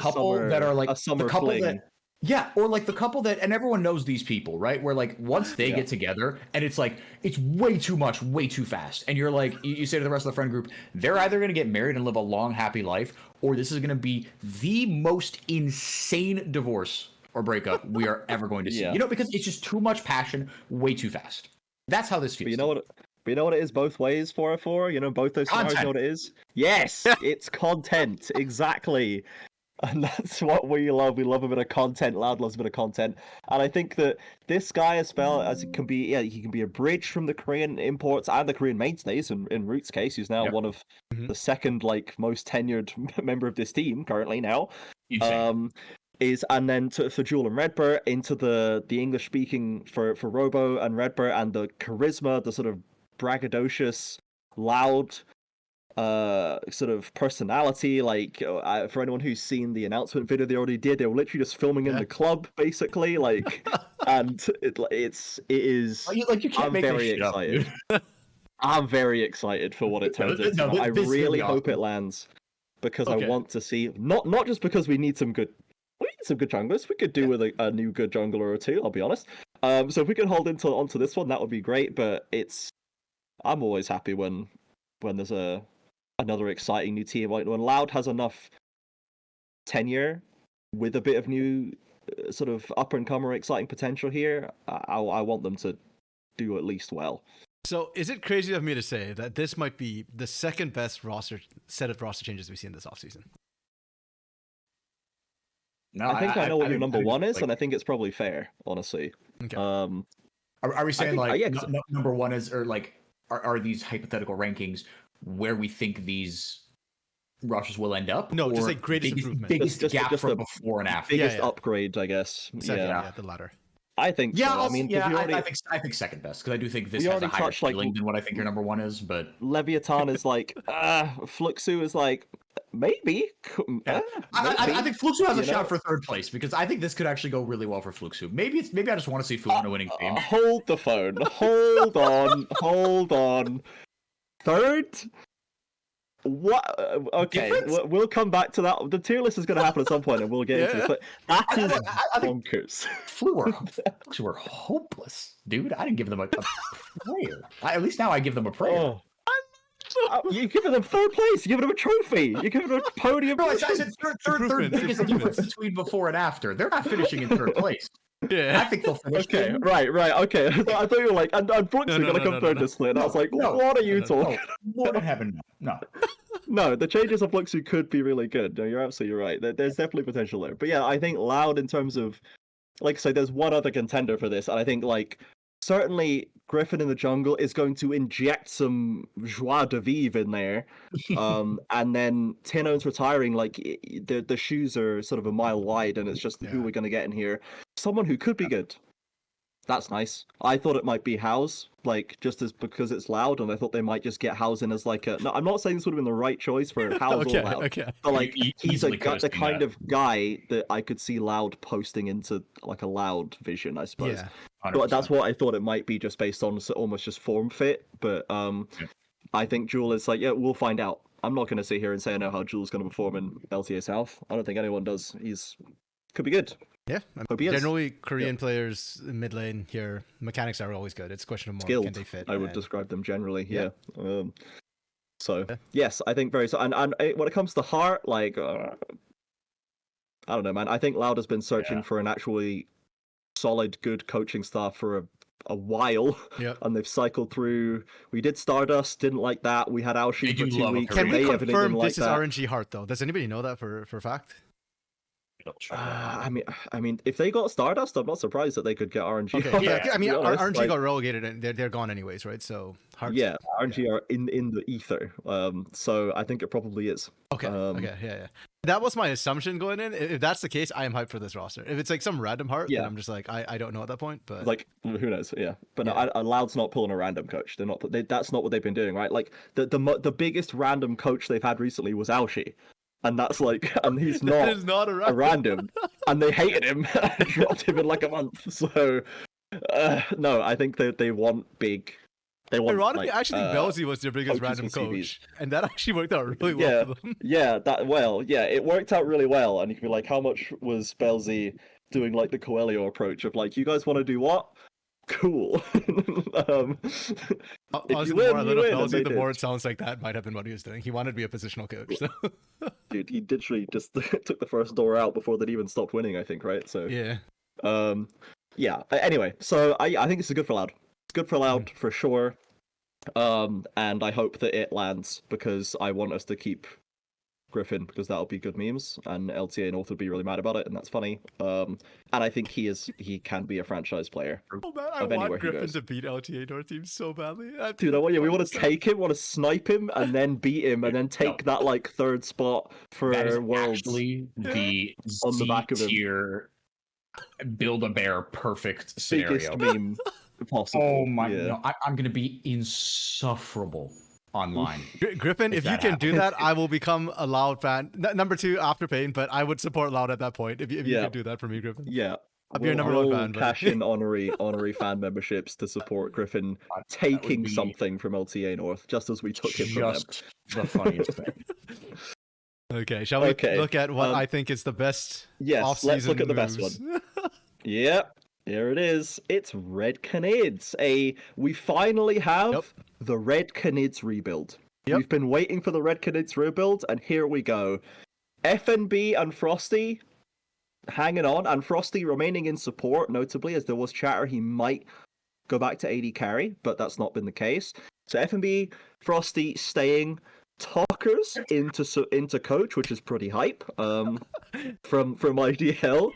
couple that are like a summer the couple fling. that. Yeah, or like the couple that, and everyone knows these people, right? Where like once they get together and it's like, it's way too much, way too fast. And you're like, you say to the rest of the friend group, they're either going to get married and live a long, happy life, or this is going to be the most insane divorce or breakup we are ever going to see. Because it's just too much passion, way too fast. That's how this feels. But you know what it is both ways, 404? Both those scenarios, you know what it is? Yes, it's content. Exactly. And that's what we love. We love a bit of content. Loud loves a bit of content. And I think that this guy as well, as it can be, he can be a bridge from the Korean imports and the Korean mainstays. In Root's case, he's now one of the second most tenured member of this team currently now. And then for Jewel and Redbird into the English speaking for Robo and Redbird, and the charisma, the sort of braggadocious, loud sort of personality. Like for anyone who's seen the announcement video they already did, they were literally just filming in the club basically, and it is you can't I'm make very this shit excited. up, I'm very excited for what it turns into. I really hope it lands, because I want to see, not just because we need some good junglers. We could do with a new good jungler or two, I'll be honest. So if we can hold onto this one, that would be great. But I'm always happy when there's another exciting new team. When Loud has enough tenure with a bit of new sort of up and comer exciting potential here, I want them to do at least well. So is it crazy of me to say that this might be the second best set of roster changes we've seen this offseason? No, I think I know what your number one is, and I think it's probably fair, honestly. Okay. Are we saying number one is, or like are these hypothetical rankings where we think these rosters will end up? No, just like greatest improvement. Biggest gap from before and after. Biggest upgrade, I guess. The latter. I think so. I mean, I think second best, because I do think this has a higher ceiling than what I think your number one is. But Leviatán is like, Fluxo is like, maybe. I think Fluxo has a shot for third place, because I think this could actually go really well for Fluxo. Maybe I just want to see Fu on a winning team. Hold the phone. Hold on. Third? What? Okay, we'll come back to that. The tier list is going to happen at some point, and we'll get into this. But that is bonkers. Fluxo were hopeless, dude. I didn't give them a prayer. At least now I give them a prayer. You're giving them third place. You're giving them a trophy. You're giving them a podium. No, I said third biggest difference between before and after. They're not finishing in third place. Yeah, I think they'll finish. Okay, right. Okay, I thought you were like, and Brooks are gonna come third this split. And I was like, what are you talking? Lord in heaven, no. No, the changes of Fluxo could be really good. No, you're absolutely right. There's definitely potential there. But yeah, I think Loud in terms of, like I say, there's one other contender for this, and I think like certainly Griffin in the jungle is going to inject some joie de vivre in there. And then Tino's retiring, like the shoes are sort of a mile wide, and it's just who we're going to get in here. Someone who could be good. That's nice. I thought it might be House, like just as because it's loud, and I thought they might just get House in as like a. No, I'm not saying this would have been the right choice for House or Loud, but like he's the kind of guy that I could see Loud posting into like a Loud vision, I suppose. Yeah, but that's what I thought it might be, just based on almost just form fit. But I think Jewel is like, yeah, we'll find out. I'm not going to sit here and say I know how Jewel's going to perform in LTA South. I don't think anyone does. Could be good. Yeah, generally Korean players in mid lane here, mechanics are always good. It's a question of more skilled, can they fit. I would describe them generally. Yeah. So yes, I think very so. And when it comes to Heart, like I don't know, man. I think Loud has been searching for an actually solid, good coaching staff for a while, and they've cycled through. We did Stardust, didn't like that. We had Aoshi for 2 weeks. Can we confirm like this is RNG Heart though? Does anybody know that for a fact? I mean, if they got Stardust, I'm not surprised that they could get RNG. Okay. I mean, RNG got relegated and they're gone anyways, right? So RNG are in the ether. So I think it probably is. Okay. That was my assumption going in. If that's the case, I am hyped for this roster. If it's like some random Heart, then I'm just like, I don't know at that point. But like, who knows? Yeah, but no, Loud's not pulling a random coach. They're not. That's not what they've been doing, right? Like the biggest random coach they've had recently was Aoshi. And that's like, and he's not a random. And they hated him and dropped him in like a month. So, no, I think they want big. They want. Ironically, like, I actually think Belzy was their biggest random coach, and that actually worked out really well for them. It worked out really well. And you can be like, how much was Belzy doing like the Coelho approach of like, you guys want to do what? Cool. Honestly, the more I learn of Belzy, the more it sounds like that might have been what he was doing. He wanted to be a positional coach. So. Dude, he literally just took the first door out before they'd even stopped winning, I think, right? So Anyway, so I think this is good for Loud. It's good for Loud for sure. And I hope that it lands, because I want us to keep Griffin, because that'll be good memes, and LTA North would be really mad about it, and that's funny. And I think he can be a franchise player. Oh man, I want Griffin to beat LTA North team so badly. Dude, we want to take him, want to snipe him, and then beat him, and then take that like third spot for Worlds. Actually, the on the back of tier Build-A-Bear perfect scenario. Biggest meme possible. Oh my! No, I'm gonna be insufferable online. Griffin, if you can do that, I will become a Loud fan. Number 2 after Pain, but I would support Loud at that point if you can do that for me, Griffin. Yeah. I'll be your number 1 fan. Cash in honorary fan memberships to support Griffin taking something from LTA North, just as we took him from them. Just the funniest thing. Okay, shall we look at what I think is the best off-season let's look at the best one. Yep. Here it is. It's Red Canids. We finally have the Red Canids rebuild. We've been waiting for the Red Canids rebuild, and here we go. FNB and Frosty hanging on, and Frosty remaining in support, notably, as there was chatter he might go back to AD carry, but that's not been the case. So FNB, Frosty staying, Talkers into coach, which is pretty hype. From IDL.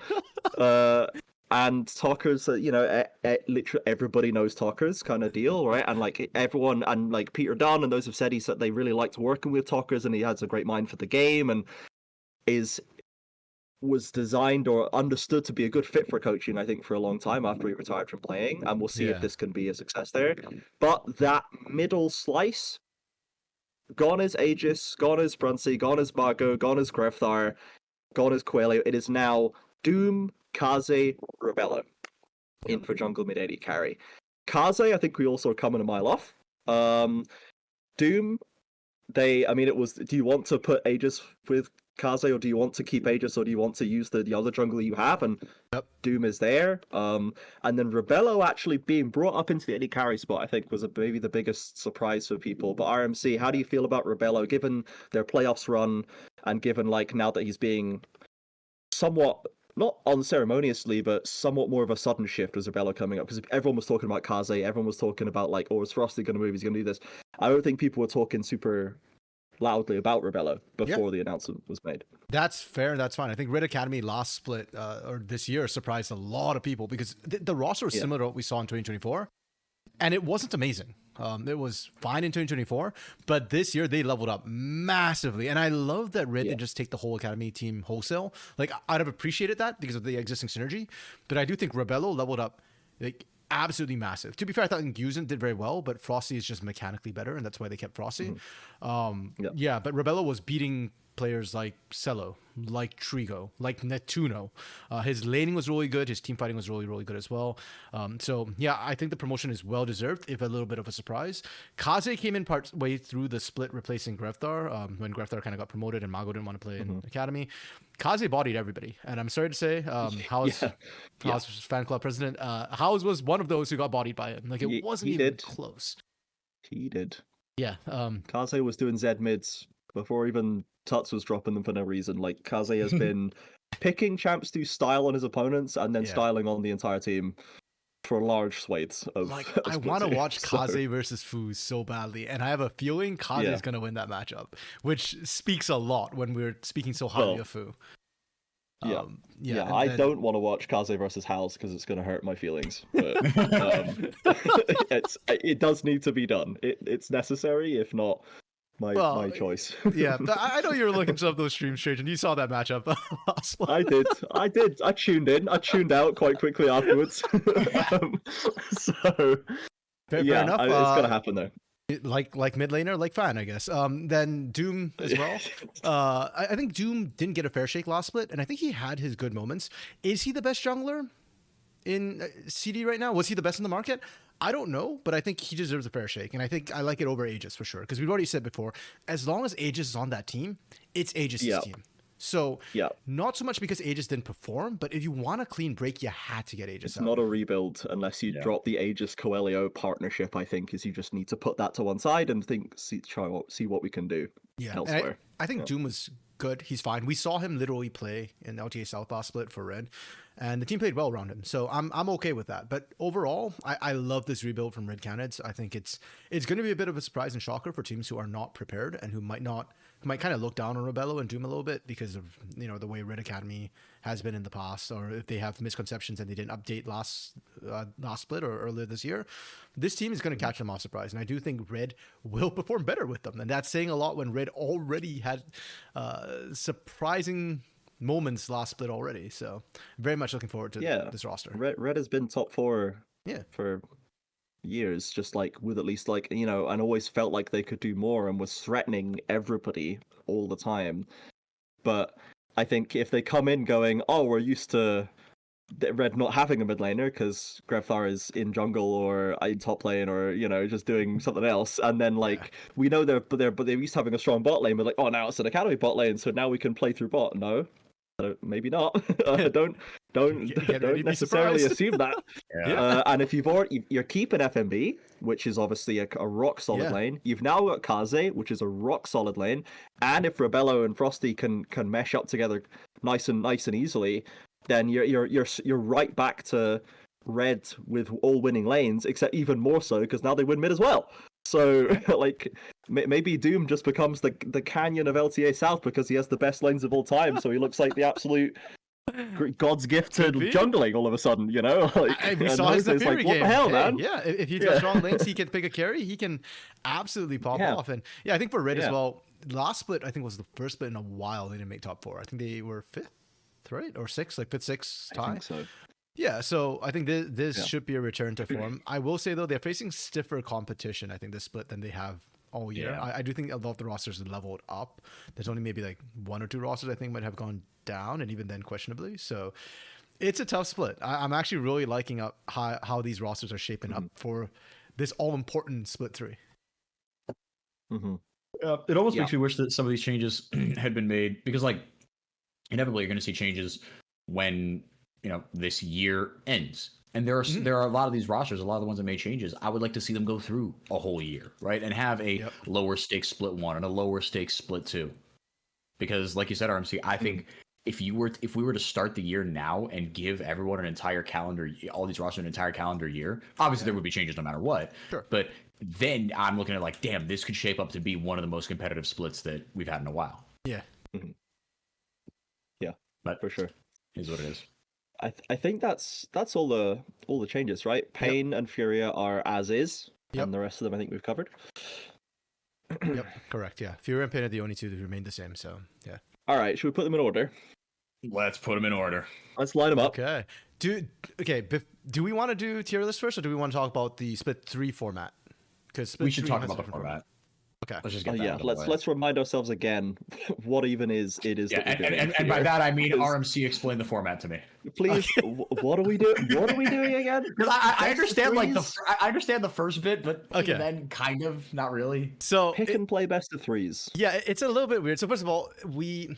And Talkers, literally everybody knows Talkers kind of deal, right? And like everyone, and like Peter Dunn and those have said they really liked working with Talkers, and he has a great mind for the game, and was designed or understood to be a good fit for coaching, I think, for a long time after he retired from playing, and we'll see if this can be a success there. But that middle slice, gone is Aegis, gone is Brunsey, gone is Bago, gone is Grefthar, gone is Coelho. It is now Doom, Kaze, Rebello in for jungle mid AD carry. Kaze, I think we also are coming a mile off. Doom, it was, do you want to put Aegis with Kaze, or do you want to keep Aegis, or do you want to use the other jungler you have? And Doom is there. And then Rebello actually being brought up into the AD carry spot, I think, was maybe the biggest surprise for people. But RMC, how do you feel about Rebello, given their playoffs run, and given like now that he's being somewhat, not unceremoniously, but somewhat more of a sudden shift with Rebello coming up? Because everyone was talking about Kaze, everyone was talking about like, is Frosty going to move? He's going to do this. I don't think people were talking super loudly about Rebello before the announcement was made. That's fair. That's fine. I think Red Academy last split or this year surprised a lot of people, because the roster was similar to what we saw in 2024. And it wasn't amazing. It was fine in 2024, but this year they leveled up massively. And I love that Red didn't just take the whole academy team wholesale. Like, I'd have appreciated that because of the existing synergy. But I do think Rebello leveled up like absolutely massive. To be fair, I thought Nguyen did very well, but Frosty is just mechanically better, and that's why they kept Frosty. Yeah, but Rebello was beating players like Cello, like Trigo, like Netuno. His laning was really good. His team fighting was really, really good as well. So yeah, I think the promotion is well deserved, if a little bit of a surprise. Kaze came in part way through the split, replacing Grefthar when Grefthar kind of got promoted and Mago didn't want to play in Academy. Kaze bodied everybody, and I'm sorry to say, House fan club president, House was one of those who got bodied by him. Like, it wasn't even close. He did. Yeah. Kaze was doing Z mids before even Tuts was dropping them for no reason. Like, Kaze has been picking champs to style on his opponents and then styling on the entire team for large swathes of. Like, I want to watch Kaze versus Fu so badly, and I have a feeling Kaze is going to win that matchup, which speaks a lot when we're speaking so highly of Fu. I don't want to watch Kaze versus House because it's going to hurt my feelings. But it does need to be done. It's necessary, if not my choice. Yeah, but I know you were looking some of those streams, Trage, and you saw that matchup. I did. I tuned in. I tuned out quite quickly afterwards. Fair enough. It's gonna happen though. Like mid laner, like Fan, I guess. Then Doom as well. I think Doom didn't get a fair shake last split, and I think he had his good moments. Is he the best jungler in CD right now? Was he the best in the market? I don't know, but I think he deserves a fair shake, and I think I like it over Aegis for sure. Because we've already said before, as long as Aegis is on that team, it's Aegis' team. So not so much because Aegis didn't perform, but if you want a clean break, you had to get Aegis. It's not a rebuild unless you drop the Aegis Coelho partnership. I think is you just need to put that to one side and see what we can do elsewhere. I think Doom was good. He's fine. We saw him literally play in LTA South last split for Red, and the team played well around him. So I'm okay with that. But overall, I love this rebuild from Red Canids. I think it's going to be a bit of a surprise and shocker for teams who are not prepared and who might kind of look down on Rebello and Doom a little bit because of the way Red Academy has been in the past, or if they have misconceptions and they didn't update last split or earlier this year. This team is going to catch them off surprise, and I do think Red will perform better with them, and that's saying a lot when Red already had surprising moments last split already. So very much looking forward to this roster. Red has been top 4 for years, just like with at least and always felt like they could do more and was threatening everybody all the time. But I think if they come in going, we're used to Red not having a mid laner because Grefthar is in jungle or in top lane or just doing something else, and then we know they're used to having a strong bot lane, but now it's an academy bot lane, so now we can play through bot. No, maybe not. Don't necessarily assume that. And if you're keeping FMB, which is obviously a rock solid lane, you've now got Kaze, which is a rock solid lane, and if Rebello and Frosty can mesh up together nice and easily, then you're right back to Red with all winning lanes, except even more so because now they win mid as well. So maybe Doom just becomes the Canyon of LTA South because he has the best lanes of all time. So he looks like the absolute God's gift to jungling all of a sudden, we saw his Fury game. What the hell, man? Yeah, if he's got strong lanes, he can pick a carry. He can absolutely pop off. And I think for Red as well, last split I think was the first split in a while they didn't make top 4. I think they were 5th, right, or 6th, like 5th, 6th tie. I think so. Yeah, so I think this should be a return to form. I will say though, they're facing stiffer competition, I think, this split than they have all year. I do think a lot of the rosters have leveled up. There's only maybe like 1 or 2 rosters I think might have gone down, and even then questionably. So it's a tough split. I'm actually really liking up how these rosters are shaping up for this all-important split 3. It almost makes me wish that some of these changes had been made, because inevitably you're going to see changes when this year ends, and there are a lot of these rosters, a lot of the ones that made changes, I would like to see them go through a whole year, right, and have a lower stakes split 1 and a lower stakes split 2, because like you said, RMC, I think if we were to start the year now and give everyone an entire calendar, all these rosters an entire calendar year, obviously there would be changes no matter what. Sure. But then I'm looking at damn, this could shape up to be one of the most competitive splits that we've had in a while. Yeah. Yeah, but for sure is what it is. I think that's all the changes, right? Pain and Furia are as is, and the rest of them I think we've covered. Yep, correct. Yeah, Fury and Pain are the only two that remain the same. So yeah. All right, should we put them in order? Let's put them in order. Let's line them up. Okay. Do we want to do tier list first, or do we want to talk about the split 3 format? Because we should talk about the format. Okay. Let's just get that out of the way. Let's remind ourselves again what even is it is. Yeah, and by that I mean RMC explain the format to me. Please, what are we doing? What are we doing again? Because I understand like I understand the first bit, but okay. Then kind of not really. So pick and play best of threes. Yeah, it's a little bit weird. So first of all, you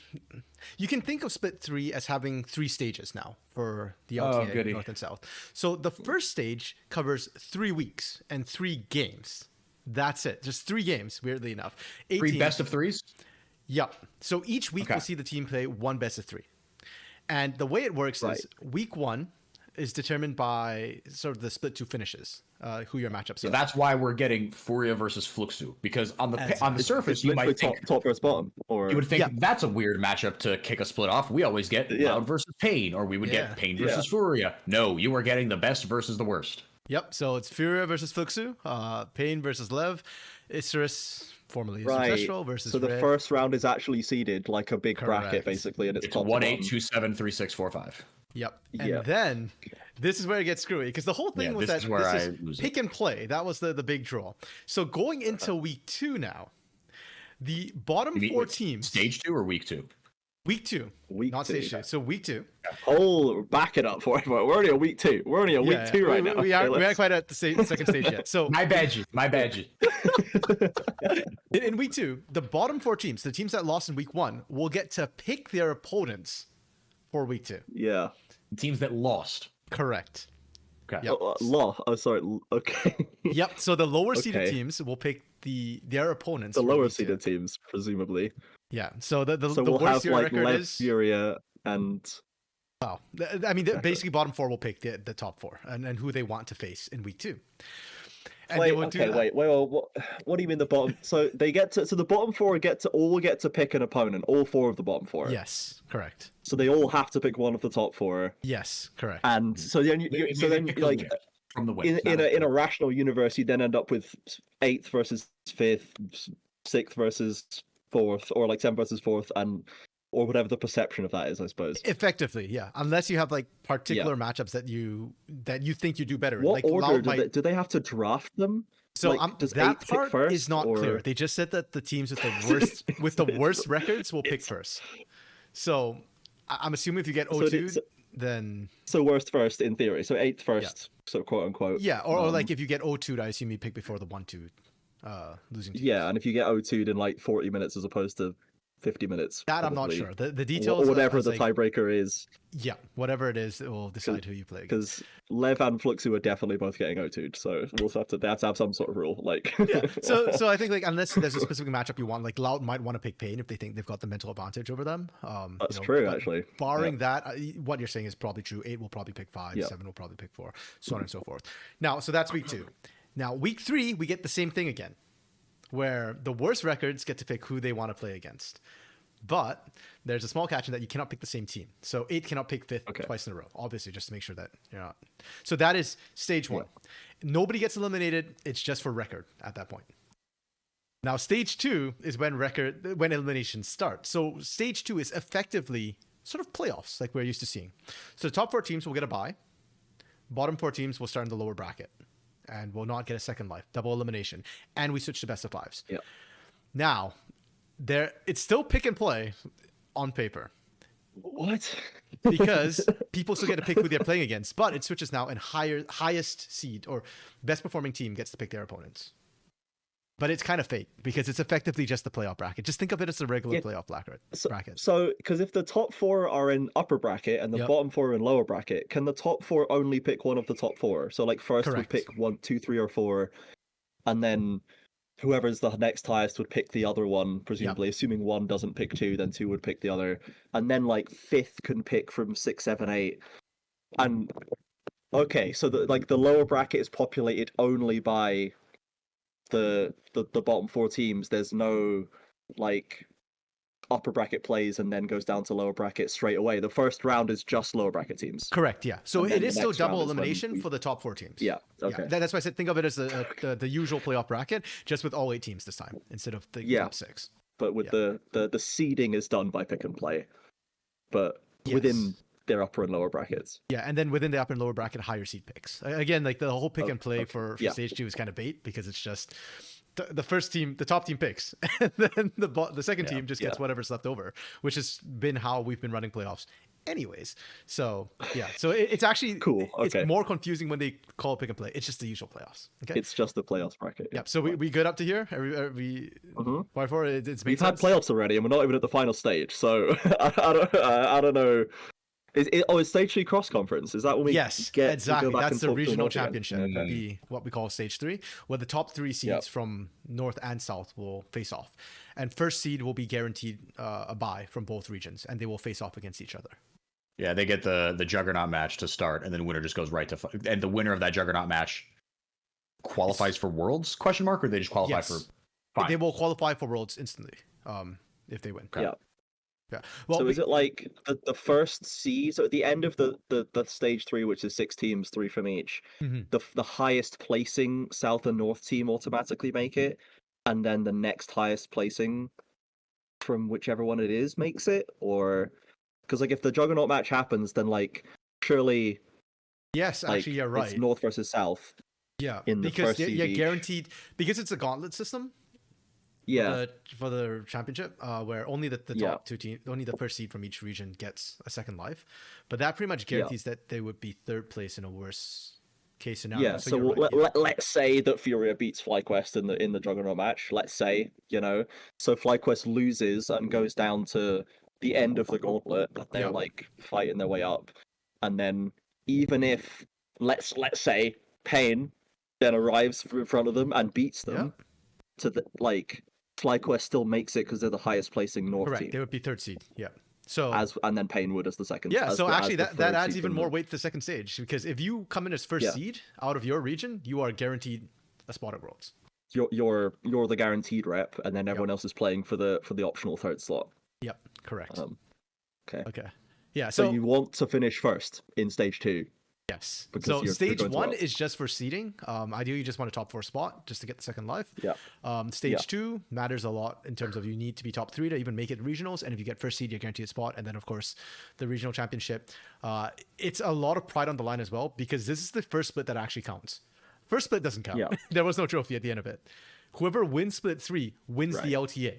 can think of split 3 as having 3 stages now for the LTA North and South. So the first stage covers 3 weeks and 3 games. That's it. Just 3 games, weirdly enough. 3 best of 3s? Yep. So each week we'll see the team play 1 best of 3. And the way it works is week 1 is determined by sort of the split 2 finishes, who your matchups are. So that's why we're getting Furia versus Fluxo, because on the surface you might think top versus bottom, or you would think that's a weird matchup to kick a split off. We always get Loud versus Pain, or we would get Pain versus Furia. No, you are getting the best versus the worst. Yep, so it's Furia versus Fluxo, Pain versus Lev, Isurus, formerly Isurus versus So the Red. first round is actually seeded like a big bracket, basically, and it's top 1, 8, 2, 7, 3, 6, 4, 5. Yep. And then this is where it gets screwy, because the whole thing was that this is pick and play. That was the big draw. So going into week 2 now, the bottom 4 teams. Stage 2 or week 2? Week 2. Not stage 2. So week 2. Oh, back it up for it. We're only a week 2. We're only a week 2 right now. We aren't quite at the second stage yet. So my badge. In week 2, the bottom 4 teams, the teams that lost in week 1, will get to pick their opponents for week 2. Yeah. Teams that lost. Correct. Okay. Yep. Sorry. Okay. Yep. So the lower seeded teams will pick their opponents. The lower seeded teams, presumably. Yeah. So the we'll worst have like record Lev, is Furia, and. Wow. I mean, basically, bottom 4 will pick the top 4 and who they want to face in week 2. And wait. What do you mean the bottom? So they get to. So the bottom 4 get to pick an opponent. All 4 of the bottom 4. Yes, correct. So they all have to pick one of the top 4. Yes, correct. And so then like from the wins, in a rational universe, you then end up with 8th versus 5th, 6th versus 4th, or like 7th versus 4th, or whatever the perception of that is, I suppose. Effectively, yeah. Unless you have like particular matchups that you think you do better. What like, order do they have to draft them? So like, does that 8 part pick first, is not clear. They just said that the teams with the worst records will pick first. So I'm assuming if you get O2, then so worst first in theory. So 8th first, so quote unquote. Yeah, or like if you get O2'd, I assume you pick before the 1-2 losing teams. Yeah, and if you get O2'd in like 40 minutes as opposed to 50 minutes. That probably. I'm not sure. The details. Or whatever the tiebreaker is. Yeah, whatever it is, it will decide who you play. Because Lev and Fluxo are definitely both getting O2'd, so they have to have some sort of rule. Like. Yeah. So I think like unless there's a specific matchup you want, like Loud might want to pick Pain if they think they've got the mental advantage over them. That's true, actually. Barring that, what you're saying is probably true. 8 will probably pick 5, 7 will probably pick 4, so on and so forth. Now, so that's week 2. Now, week 3, we get the same thing again, where the worst records get to pick who they want to play against. But there's a small catch in that you cannot pick the same team. So 8 cannot pick 5th twice in a row, obviously, just to make sure that you're not. So that is stage 1. Nobody gets eliminated. It's just for record at that point. Now, stage 2 is when eliminations start. So stage 2 is effectively sort of playoffs, like we're used to seeing. So the top 4 teams will get a bye. Bottom 4 teams will start in the lower bracket and will not get a second life, double elimination. And we switch to best of 5s. Yeah. Now, it's still pick and play on paper. What? Because people still get to pick who they're playing against, but it switches now, and highest seed or best performing team gets to pick their opponents. But it's kind of fake because it's effectively just the playoff bracket. Just think of it as a regular playoff bracket. So, because if the top 4 are in upper bracket and the bottom 4 are in lower bracket, can the top 4 only pick one of the top 4? So, like first would pick 1, 2, 3, or 4, and then whoever's the next highest would pick the other one, presumably. Assuming 1 doesn't pick 2, then 2 would pick the other, and then like 5th can pick from 6, 7, 8, and so the lower bracket is populated only by the bottom 4 teams. There's no like upper bracket plays and then goes down to lower bracket straight away. The first round is just lower bracket teams. Correct. Yeah. So it is still next round double is when elimination for the top 4 teams. Yeah. Okay. That's why I said think of it as the usual playoff bracket, just with all 8 teams this time instead of the top 6. But with the seeding is done by pick and play, but within their upper and lower brackets. Yeah, and then within the upper and lower bracket, higher seed picks. Again, like the whole pick and play for stage 2 is kind of bait because it's just the first team, the top team picks, and then the second team just gets whatever's left over, which has been how we've been running playoffs anyways. So so it's actually cool. Okay. It's more confusing when they call pick and play. It's just the usual playoffs. Okay, it's just the playoffs bracket. Yeah. So we good up to here? Why for it's we've had playoffs already, and we're not even at the final stage. So I don't know. Is stage 3 cross conference? Is that when we get exactly? To go back That's and the regional championship. Okay. Would be what we call stage 3, where the top 3 seeds from north and south will face off, and first seed will be guaranteed a bye from both regions, and they will face off against each other. Yeah, they get the juggernaut match to start, and then winner just goes right to and the winner of that juggernaut match qualifies for Worlds? Question mark, or they just qualify for? Fine. They will qualify for Worlds instantly if they win. Yeah. Yeah. Well, so is it like the first seed? So at the end of the stage 3, which is 6 teams, 3 from each, the highest placing south and north team automatically make it, and then the next highest placing from whichever one it is makes it, or because like if the juggernaut match happens, then like surely. Yes, actually, you're right. It's north versus south. Yeah, in the because first seed each. guaranteed because it's a gauntlet system. Yeah, for the championship, where only the top 2 teams, only the first seed from each region gets a second life, but that pretty much guarantees that they would be 3rd place in a worse case scenario. Yeah, so let's say that Furia beats FlyQuest in the Juggernaut match. Let's say, so FlyQuest loses and goes down to the end of the gauntlet, and they're like fighting their way up, and then even if let's say Pain then arrives in front of them and beats them, to the FlyQuest still makes it because they're the highest placing north Correct. team. They would be 3rd seed. Yeah. So and then Painwood as the second. Yeah. So actually, that adds even more weight to the second stage, because if you come in as first seed out of your region, you are guaranteed a spot at Worlds. You're the guaranteed rep, and then everyone else is playing for the optional 3rd slot. Yep. Correct. Okay. Yeah. So you want to finish first in stage 2. Yes. So stage 1 is just for seeding. Ideally, you just want a top 4 spot just to get the second life. Yeah. Stage 2 matters a lot in terms of you need to be top 3 to even make it regionals. And if you get first seed, you're guaranteed a spot. And then, of course, the regional championship. It's a lot of pride on the line as well, because this is the first split that actually counts. First split doesn't count. Yeah. There was no trophy at the end of it. Whoever wins split 3 wins the LTA.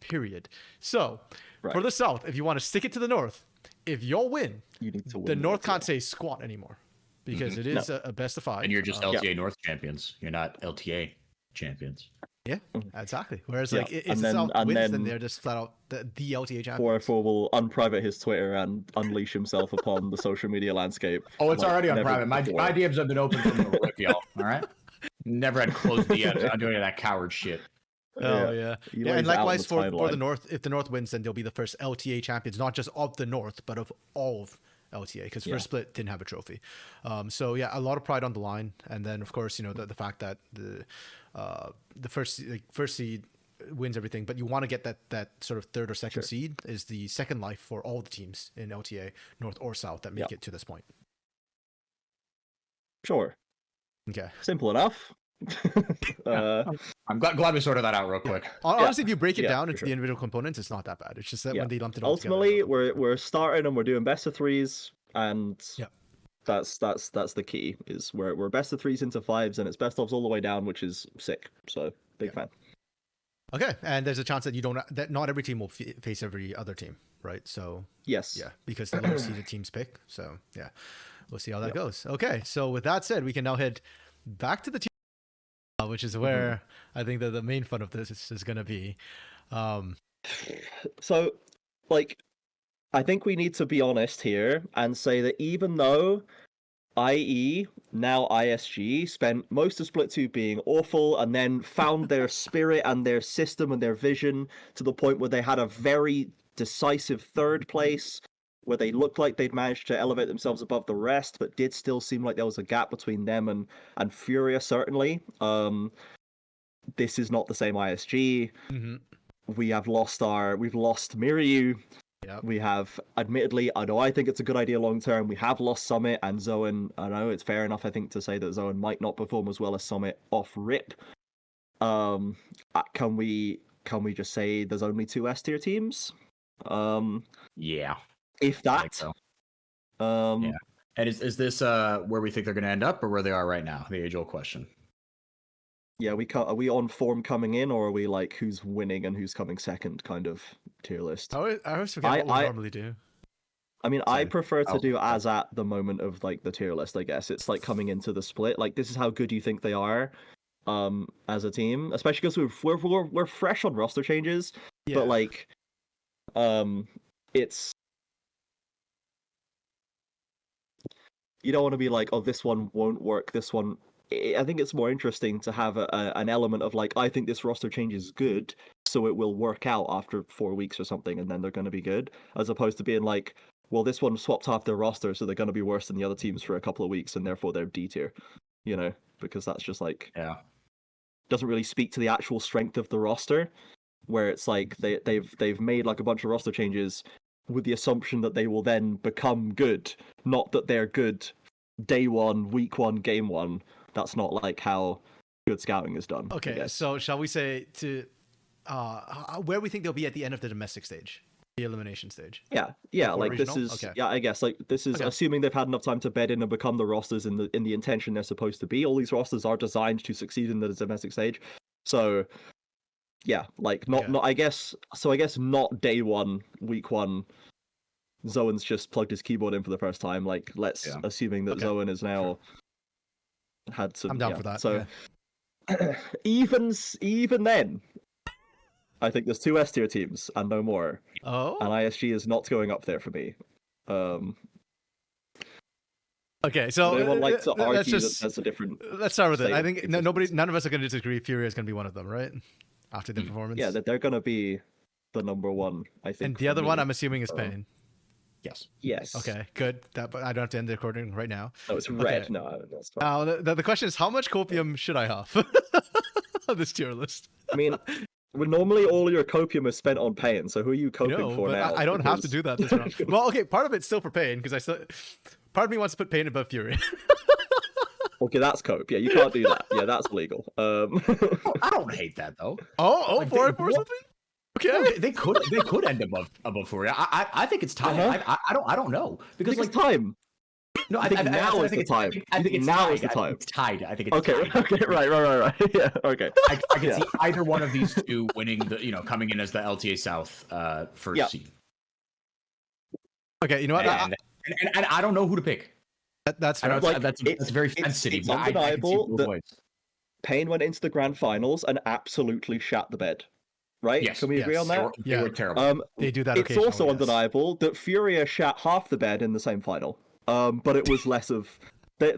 Period. So for the South, if you want to stick it to the North, if y'all win, you need to win. The North can't say squat anymore, because it is a best of 5. And you're just LTA North champions. You're not LTA champions. Yeah, exactly. Whereas if the South wins, then they're just flat out the LTA champions. 404 will unprivate his Twitter and unleash himself upon the social media landscape. Oh, it's already on private. My DMs have been open from the rip, y'all. All right. Never had closed DMs. I'm doing that coward shit. Oh yeah. And likewise for the North, if the North wins, then they'll be the first LTA champions, not just of the North, but of all of LTA, because first split didn't have a trophy. So yeah, a lot of pride on the line, and then of course the fact that the first seed wins everything, but you want to get that sort of 3rd or 2nd seed is the second life for all the teams in LTA, North or South, that make it to this point. Sure. Okay. Simple enough. I'm glad we sorted that out real quick. Honestly, if you break it down into the individual components, it's not that bad. It's just that when they lumped it all ultimately together, we're starting and we're doing best of 3s, and that's the key. Is we're best of 3s into 5s, and it's best ofs all the way down, which is sick. So big fan. Okay, and there's a chance that not every team will face every other team, right? So because the lower seeded teams pick. So we'll see how that goes. Okay, so with that said, we can now head back to the team, which is where I think that the main fun of this is going to be. So, I think we need to be honest here and say that even though IE, now ISG, spent most of Split 2 being awful and then found their spirit and their system and their vision to the point where they had a very decisive 3rd place, where they looked like they'd managed to elevate themselves above the rest, but did still seem like there was a gap between them and Furia, certainly. This is not the same ISG. we have lost Miryu. Yep. We have, admittedly, I know I think it's a good idea long term. We have lost Summit and Zoan. I know it's fair enough, I think, to say that Zoan might not perform as well as Summit off rip. Can we just say there's only 2 S tier teams? Yeah. If I that. think so. Yeah. And is this where we think they're going to end up, or where they are right now? The age-old question. Yeah, are we on form coming in, or are we like who's winning and who's coming second kind of tier list? I always forget what we normally do. I mean, I Same. prefer to do as at the moment of like the tier list, I guess. It's like coming into the split. Like, this is how good you think they are as a team, especially because we're fresh on roster changes. Yeah. But like it's, you don't want to be like, oh, this one won't work, this one. I think it's more interesting to have an element of like, I think this roster change is good, so it will work out after 4 weeks or something, and then they're going to be good, as opposed to being like, well, this one swapped half their roster, so they're going to be worse than the other teams for a couple of weeks, and therefore they're D tier, you know, because that's just like, doesn't really speak to the actual strength of the roster, where it's like they've made like a bunch of roster changes with the assumption that they will then become good, not that they're good day one, week one, game one. That's not like how good scouting is done. Okay, so shall we say to where we think they'll be at the end of the domestic stage, the elimination stage? Yeah, like regional? This is yeah, I guess like this is assuming they've had enough time to bed in and become the rosters in the intention they're supposed to be. All these rosters are designed to succeed in the domestic stage, so yeah, like not I guess not day one, week one. Zoan's just plugged his keyboard in for the first time. Like, let's assuming that Zoan is now had some. I'm down for that. So even then, I think there's 2 S tier teams and no more. Oh. And ISG is not going up there for me. Okay, so anyone like to argue that that's a different. Let's start with it. I think none of us are going to disagree. Furia is going to be one of them, right? After the performance. Yeah, that they're going to be the number one, I think. And the other one, I'm assuming, is Pain. Yes. Okay, good. But I don't have to end the recording right now. Oh, it's red. Okay. No, that's fine. The question is, how much copium should I have on this tier list? I mean, normally all your copium is spent on Pain, so who are you coping for now? I don't have to do that this round. Well, okay, part of it's still for Pain, because part of me wants to put Pain above Fury. Okay, that's cope. Yeah, you can't do that. Yeah, that's illegal. I don't hate that though. Like 4 something? Okay, they could end above Furia. I think it's time. I don't know, because like time. No, I think now is the time. I think now is the time. It's tied. I think it's okay. Tied. Okay, right. Yeah, okay. I can see either one of these two winning coming in as the LTA South first seed. Okay, you know what? And I don't know who to pick. That's fair. That's very sensitive. It's undeniable that Pain went into the grand finals and absolutely shat the bed. Right? Yes, can we agree on that? They were terrible. They do that. It's also undeniable that Furia shat half the bed in the same final. But it was less of.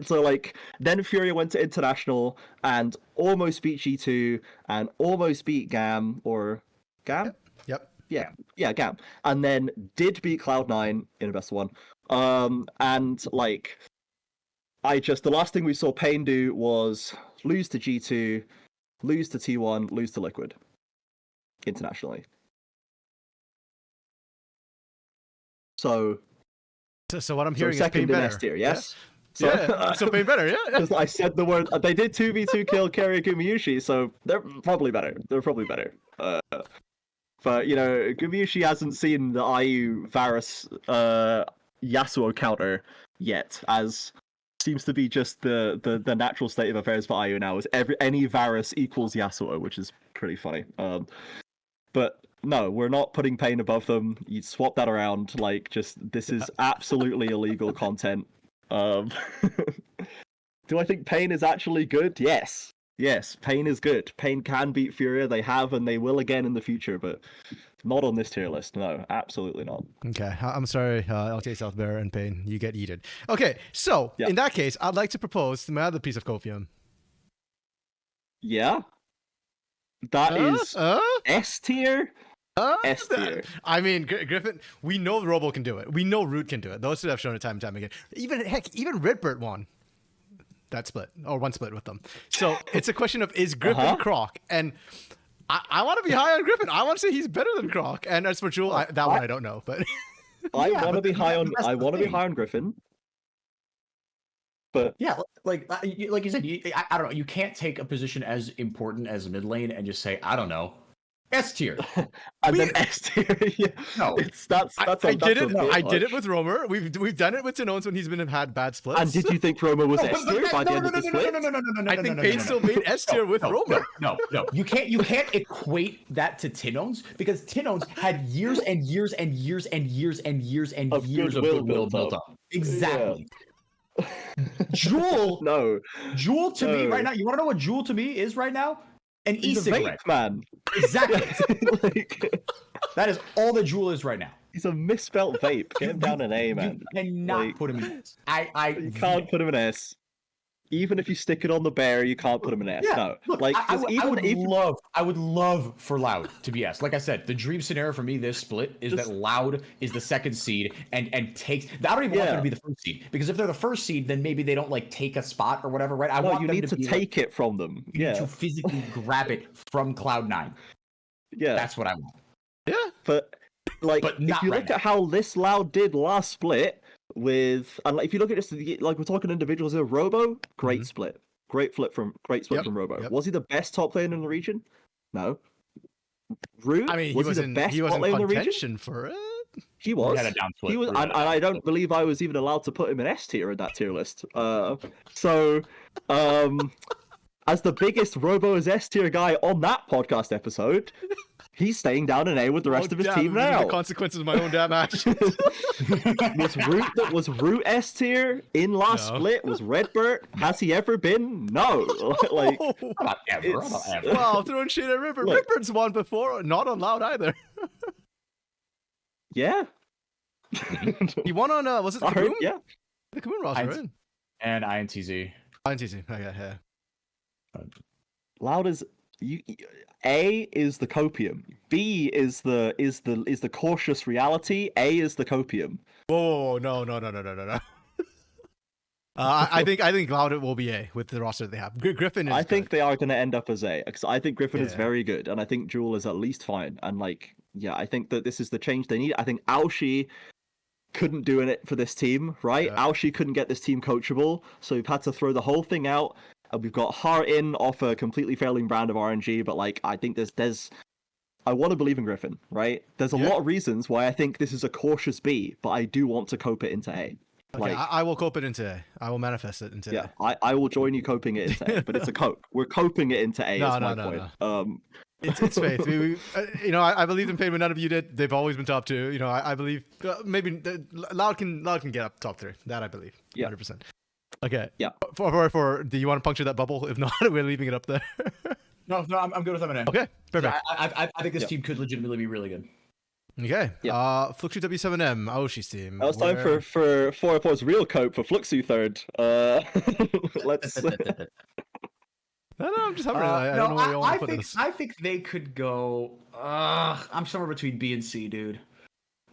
So like, then Furia went to international and almost beat G2 and almost beat GAM or GAM. Yep. Yeah, GAM, and then did beat Cloud9 in a best of one. And like, the last thing we saw Pain do was lose to G2, lose to T1, lose to Liquid. Internationally. So what I'm hearing is second Pain better. in S tier, yes? Yeah. So Pain better, yeah. Because I said the word, they did 2v2 kill Carry Gumayushi, so they're probably better. But Gumayushi hasn't seen the IU Varus Yasuo counter yet, as seems to be just the natural state of affairs for IU now, is any Varus equals Yasuo, which is pretty funny. But no, we're not putting Pain above them. You swap that around. Like, this is absolutely illegal content. Do I think Pain is actually good? Yes, Pain is good. Pain can beat Furia. They have, and they will again in the future, but not on this tier list. No, absolutely not. Okay, I'm sorry, LTA South Bear and Pain. You get eaten. Okay, so in that case, I'd like to propose my other piece of copium. Yeah? That is S tier? S tier. I mean, Griffin, we know Robo can do it. We know Root can do it. Those two have shown it time and time again. Even Redbird won that split, or one split with them. So it's a question of, is Griffin Croc? And I want to be high on Griffin. I want to say he's better than Croc. And as for Jewel, one I don't know, but I want to be high on. I want to be high on Griffin. But yeah, like you said, I don't know. You can't take a position as important as mid lane and just say, I don't know, S tier. And then S tier. Yeah. No, I did it with Romer. We've done it with Tinones when he's had bad splits. And did you think Romer was S tier by the end of the split? I think Pain still made S tier with Romer. No. You can't equate that to Tinones because Tinones had years and years and years and years and years and years of goodwill built up. Exactly. Yeah. Jewel to me right now. You want to know what Jewel to me is right now? An e-cigarette, man. Exactly. That is all that Jewel is right now. He's a misspelt vape. Get him down an A, man. You cannot put him in S. You can't put him in S. Even if you stick it on the bear, you can't put him in S. Yeah, no. Look, like I would love for Loud to be S. Like I said, the dream scenario for me this split is that Loud is the second seed and takes. I don't even want them to be the first seed because if they're the first seed, then maybe they don't like take a spot or whatever, right? I want you them need to take it from them. You need to physically grab it from Cloud9. Yeah, that's what I want. Yeah, but if you look at how this Loud did last split. And if you look at this, like we're talking individuals here, Robo, great split, great split from Robo. Was he the best top player in the region? No. Root, I mean, was he the best top player in the region? For it. He was. He was, and I don't believe I was even allowed to put him in S tier in that tier list. As the biggest Robo as S tier guy on that podcast episode. He's staying down in A with the rest of his team now. The consequences of my own damn actions. was Root S tier in last split? Was Redbird? Has he ever been? No. Not ever. Wow, throwing shit at Redbird. Redbird's won before, not on Loud either. Yeah. He won on was it the Kaboom? Yeah. The Kaboom roster, right? And INTZ. INTZ. Yeah. Loud is A is the copium. B is the cautious reality. A is the copium. Whoa, no. I think Loud will be A with the roster that they have. Griffin is. I think they are going to end up as A because I think Griffin is very good, and I think Jewel is at least fine. And I think that this is the change they need. I think Aoshi couldn't do it for this team, right? Yeah. Aoshi couldn't get this team coachable, so we've had to throw the whole thing out. And we've got Heart in off a completely failing brand of RNG, but I think there's I want to believe in Griffin, right? There's a lot of reasons why I think this is a cautious B, but I do want to cope it into A. Okay, I will cope it into A. I will manifest it into A. I will join you coping it into A, but it's a cope. We're coping it into A. No. It's faith. I believe in Pain when none of you did. They've always been top 2. I believe maybe Loud can get up top 3. That I believe. 100%. Okay. Yeah. For do you want to puncture that bubble? If not, we're leaving it up there. No, I'm good with M&A. Okay, perfect. I think this team could legitimately be really good. Okay. Yeah. Fluxo W7M, Aoshi's team. Now it's time for 404's real cope for Fluxo third. Let's. No, I'm just having. I don't know where you want to put this. I think they could go. I'm somewhere between B and C, dude.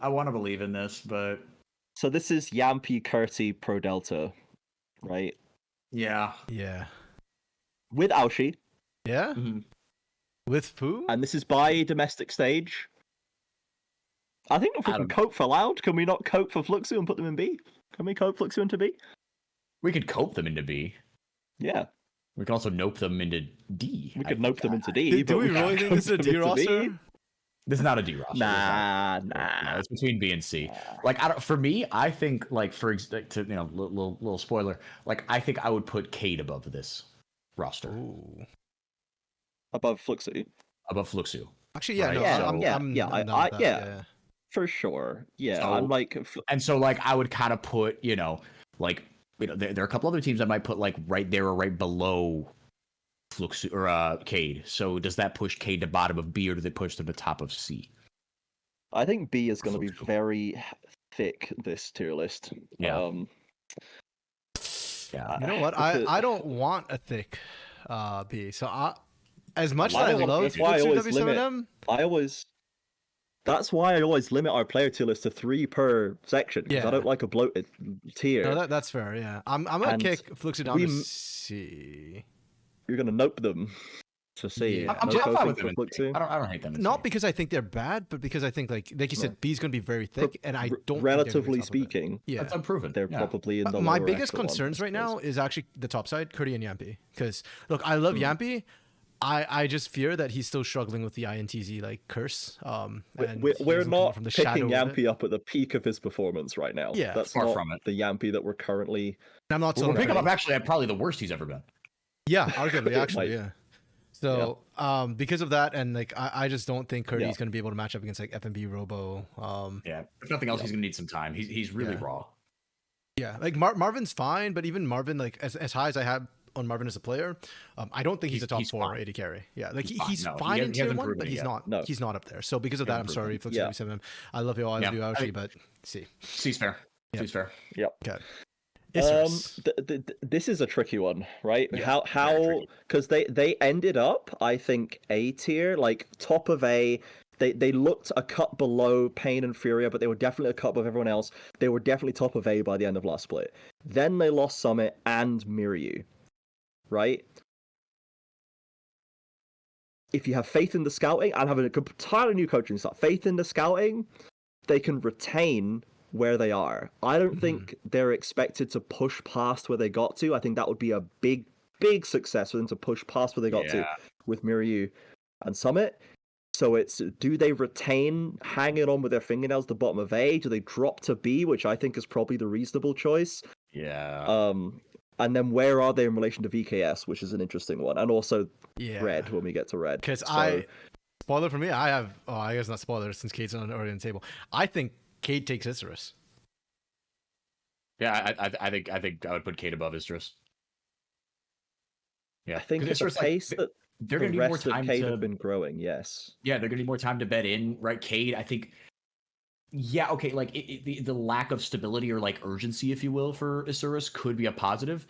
I want to believe in this, but. So this is Yampy, Curti, Pro Delta. Right. Yeah. With Aoshi. Yeah. Mm-hmm. With Pooh. And this is by domestic stage. I think if we can cope for Loud, can we not cope for Fluxo and put them in B? Can we cope Fluxo into B? We could cope them into B. Yeah. We can also nope them into D. We could nope them into D. Do we really think this is a D roster? This is not a D roster. Nah. No, it's between B and C. For me, I think little spoiler. I think I would put Cade above this roster. Ooh. Above Fluxo. Above Fluxo. Actually, yeah, right? Yeah. For sure. Yeah, so, I would kind of put, there are a couple other teams I might put right there or right below Fluxo or Cade. So does that push Cade to bottom of B or do they push them to top of C? I think B is going to be very thick this tier list. Yeah. You know what? I don't want a thick B. So as much as I love W7M, that's why I always limit our player tier list to 3 per section. Because I don't like a bloated tier. No, that's fair. Yeah, I'm gonna kick Fluxo down to C. You're gonna nope them. to see. Yeah. I'm No fine coaching with them. for Fluxo. I don't hate them. Not because I think they're bad, but because I think like you said, B's going to be very thick, and I don't. Relatively speaking, yeah, that's unproven. they're probably in the my lower biggest echelon, concerns I right now suppose. is actually the top side, Curdy and Yampy. Because look, I love Yampy. I just fear that he's still struggling with the INTZ like curse. And We're not from the picking shadow of it. Yampy up at the peak of his performance right now. Yeah, that's far not from it. the Yampy that we're currently. And I'm not We're so picking up actually at probably the worst he's ever been. Yeah, arguably, actually, Like- yeah. So, because of that, and like, I just don't think Curdy's going to be able to match up against like FMB Robo. Yeah, if nothing else, he's gonna need some time. He's really raw. Yeah, like Marvin's fine, but even Marvin, like as high as I have on Marvin as a player, I don't think he's a top 4 fine. AD carry. Yeah, like he's He's fine. No, fine he in tier hasn't 1, proven but it he's yet. not. No. He's not up there. So because of that, I'm sorry, Fluxo W7M. I love you all, I love you Ashley, but see. C's fair. Yeah. C's fair. Yep. Okay. Isurus. This is a tricky one, right? Yeah, How because they ended up, I think, A tier, like top of A. They looked a cut below Pain and Furia, but they were definitely a cut above everyone else. They were definitely top of A by the end of last split. Then they lost Summit and Miryu, right? If you have faith in the scouting and have an entirely new coaching staff, faith in the scouting, they can retain where they are. I don't think they're expected to push past where they got to. I think that would be a big success for them to push past where they got to with Miryu and Summit. So it's, do they retain hanging on with their fingernails the bottom of A? Do they drop to B, which I think is probably the reasonable choice? Yeah. And then where are they in relation to VKS, which is an interesting one, and also Red when we get to Red. Because so, spoiler for me, I have. Oh, I guess not spoiler since Cade's already on the table. I think Cade takes Isurus. Yeah, I think I would put Kate above Isurus. Yeah, I think at the Isurus, pace that they're the going to need more rest of time Cade to have been growing, yes. Yeah, they're going to need more time to bed in, right? Cade, I think. Yeah, okay, like the lack of stability or like urgency, if you will, for Isurus could be a positive,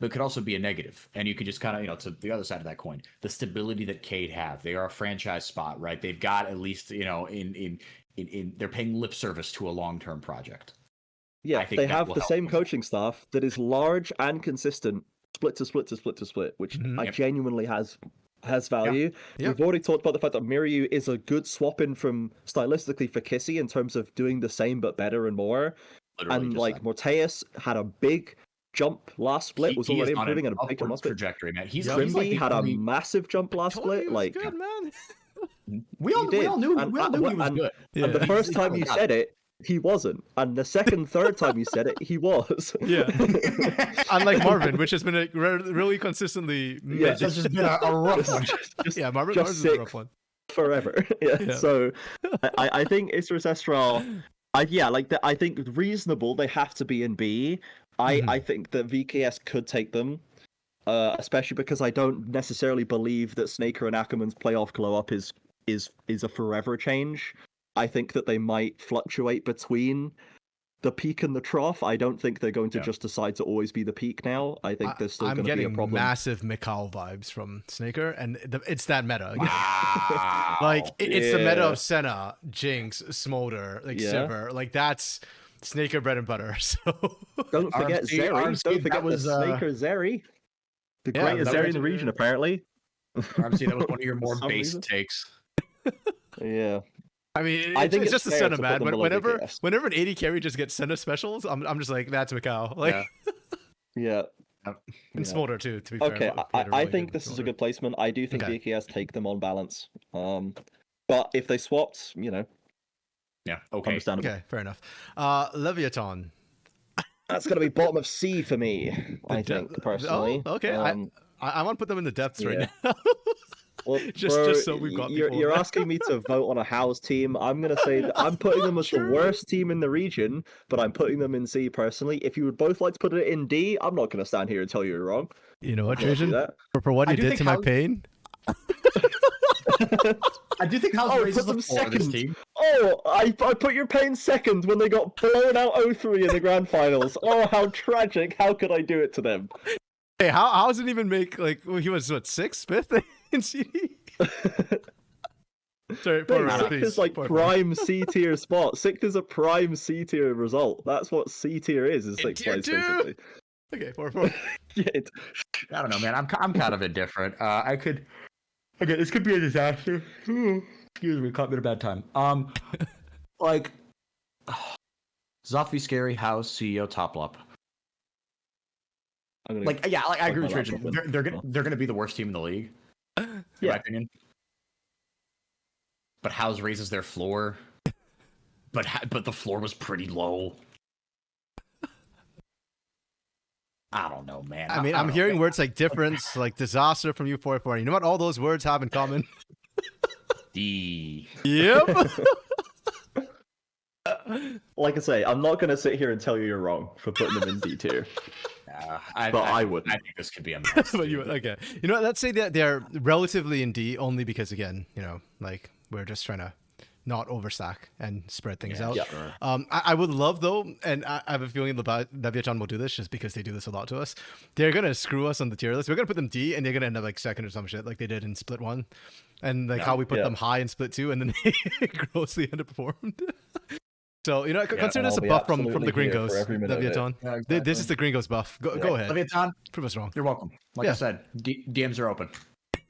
but could also be a negative. And you could just kind of, to the other side of that coin, the stability that Cade have. They are a franchise spot, right? They've got at least, in they're paying lip service to a long-term project. Yeah, they have the same coaching staff that is large and consistent, split to split, which I genuinely has value. We've already talked about the fact that Miryu is a good swap in from stylistically for Kissy in terms of doing the same but better and more. Literally and like Morteus had a big jump last split, was already improving at a big jump last split. Trajectory, man. Trimby had a massive jump last split. Like good, man. we all knew he was good. And the first time you said it, he wasn't. And the second, third time you said it, he was. Yeah. Unlike Marvin, which has been a really consistently. Yeah, it's just been a rough one. Marvin's been a rough one. Forever. Yeah. So I think Isurus Estral, I think reasonable, they have to be in B. I think that VKS could take them. Especially because I don't necessarily believe that Snaker and Ackerman's playoff glow up is a forever change. I think that they might fluctuate between the peak and the trough. I don't think they're going to just decide to always be the peak now. I think there's still going to be a problem. I'm getting massive Mikal vibes from Snaker, and it's that meta. Wow. Like it's the meta of Senna, Jinx, Smolder, like Sivir. Like that's Snaker bread and butter. So don't forget Zeri. Don't forget the Snaker Zeri. The greatest Zeri in the region, apparently. RMC, that was one of your more base takes. Yeah. I mean, it's just a Senna, man. Whenever an 80 carry just gets Senna specials, I'm just like, that's Mikal. Like, yeah. And Smolder too, to be fair. Okay, I think this is a good placement. I do think VKS take them on balance. But if they swapped, Yeah, okay. Understandable. Okay, fair enough. Leviatán. That's going to be bottom of C for me, I think, personally. Oh, okay. I want to put them in the depths right now. Well, just so we've got you're asking me to vote on a house team. I'm going to say that I'm putting them as the worst team in the region, but I'm putting them in C personally. If you would both like to put it in D, I'm not going to stand here and tell you you're wrong. You know what, Trajan? For what you did to my pain. I do think House raises them second. Team. Oh, I put your pain second when they got blown out 0-3 in the grand finals. Oh, how tragic. How could I do it to them? Hey, how does it even make, like, he was, what, 6th, 5th in CD? Sorry, 6th is like prime C tier spot. 6th is a prime C tier result. That's what C tier is 6th place, basically. Okay, 4. I don't know, man. I'm kind of indifferent. I could Okay, this could be a disaster. Excuse me, caught me at a bad time. Like, Zoffy, Scary, House, CEO, Toplop. Like, yeah, like I agree with Trajan. They're gonna be the worst team in the league, in my opinion. But House raises their floor, but the floor was pretty low. I don't know, man. I mean, I'm hearing words like difference, like disaster from U44. You know what all those words have in common? D. Yep. Like I say, I'm not going to sit here and tell you you're wrong for putting them in D tier. I would. I think this could be a mess. But okay. You know what? Let's say that they're relatively in D only because, again, you know, like we're just trying to not overstack and spread things out. Yeah. Sure. I would love though, and I have a feeling Leviatán will do this just because they do this a lot to us. They're gonna screw us on the tier list. We're gonna put them D, and they're gonna end up like second or some shit, like they did in Split 1, and like how we put them high in Split 2, and then they grossly underperformed. So you know, consider this a buff from the Gringos, Leviatán. Yeah, exactly. This is the Gringos buff. Go ahead, Leviatán. prove us wrong. You're welcome. Like I said, DMs are open.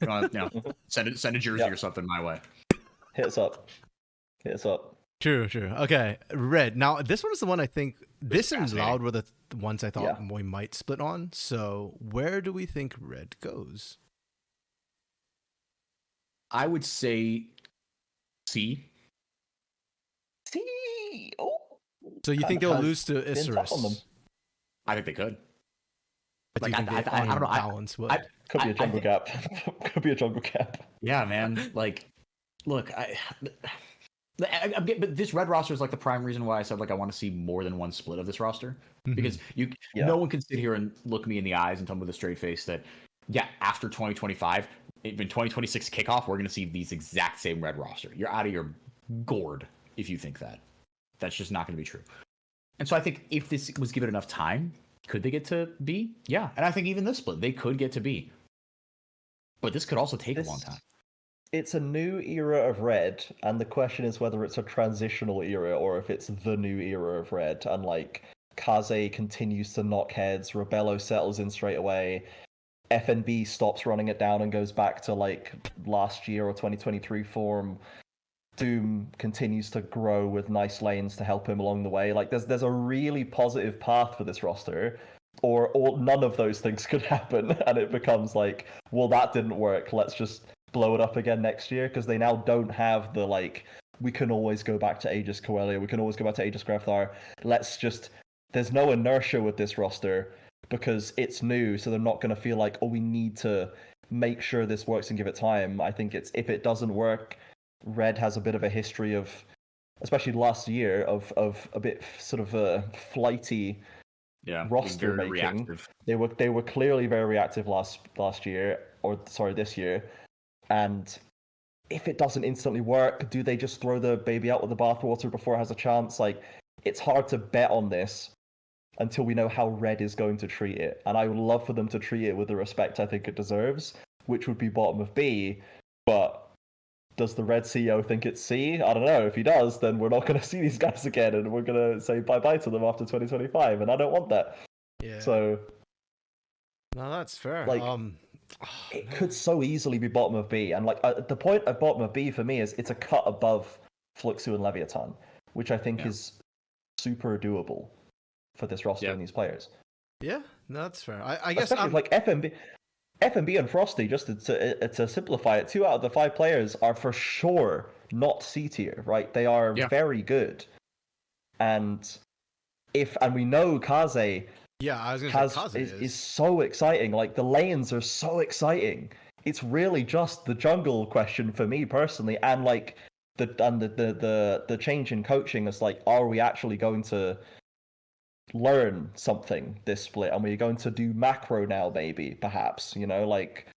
You know, send a jersey or something my way. Hit us up. Hit us up. True. Okay, Red. Now, this one is the one I think, this and Loud were the ones I thought we might split on. So, where do we think Red goes? I would say C. C. Oh. So, you think they'll lose to Isurus? I think they could. But like, I don't know. Balance, could be a jungle gap. Could be a jungle gap. Yeah, man. Like, look, but this red roster is like the prime reason why I said like I want to see more than one split of this roster, because no one can sit here and look me in the eyes and tell me with a straight face that after 2025, in 2026 kickoff, we're going to see these exact same red roster. You're out of your gourd if you think that. That's just not going to be true. And so I think if this was given enough time, could they get to B? Yeah, and I think even this split they could get to B. But this could also take a long time. It's a new era of Red, and the question is whether it's a transitional era or if it's the new era of Red. And like, Kaze continues to knock heads, Rebello settles in straight away, FNB stops running it down and goes back to like last year or 2023 form. Doom continues to grow with nice lanes to help him along the way. Like, there's a really positive path for this roster, or none of those things could happen, and it becomes like, well, that didn't work. Let's just blow it up again next year, because they now don't have the like, we can always go back to Aegis Coelia, we can always go back to Aegis Grefthar. There's no inertia with this roster because it's new, so they're not going to feel like, oh, we need to make sure this works and give it time. I think if it doesn't work, Red has a bit of a history of, especially last year, of a bit sort of a flighty roster making. Reactive. They were clearly very reactive last year, this year. And if it doesn't instantly work, do they just throw the baby out with the bathwater before it has a chance? Like, it's hard to bet on this until we know how Red is going to treat it. And I would love for them to treat it with the respect I think it deserves, which would be bottom of B. But does the Red CEO think it's C? I don't know. If he does, then we're not going to see these guys again, and we're going to say bye-bye to them after 2025, and I don't want that. Yeah. So, no, that's fair. Like, it could so easily be bottom of B, and like the point of bottom of B for me is it's a cut above Fluxo and Leviatán, which I think is super doable for this roster and these players. Yeah, no, that's fair. I guess especially like FNB and Frosty, just to simplify it, 2 out of the 5 players are for sure not C tier, right? They are very good, and we know Kaze. Yeah, I was going to say Kaze is so exciting. Like, the lanes are so exciting. It's really just the jungle question for me personally, and like the change in coaching is like, are we actually going to learn something this split? And we're going to do macro now, maybe, perhaps, you know, like,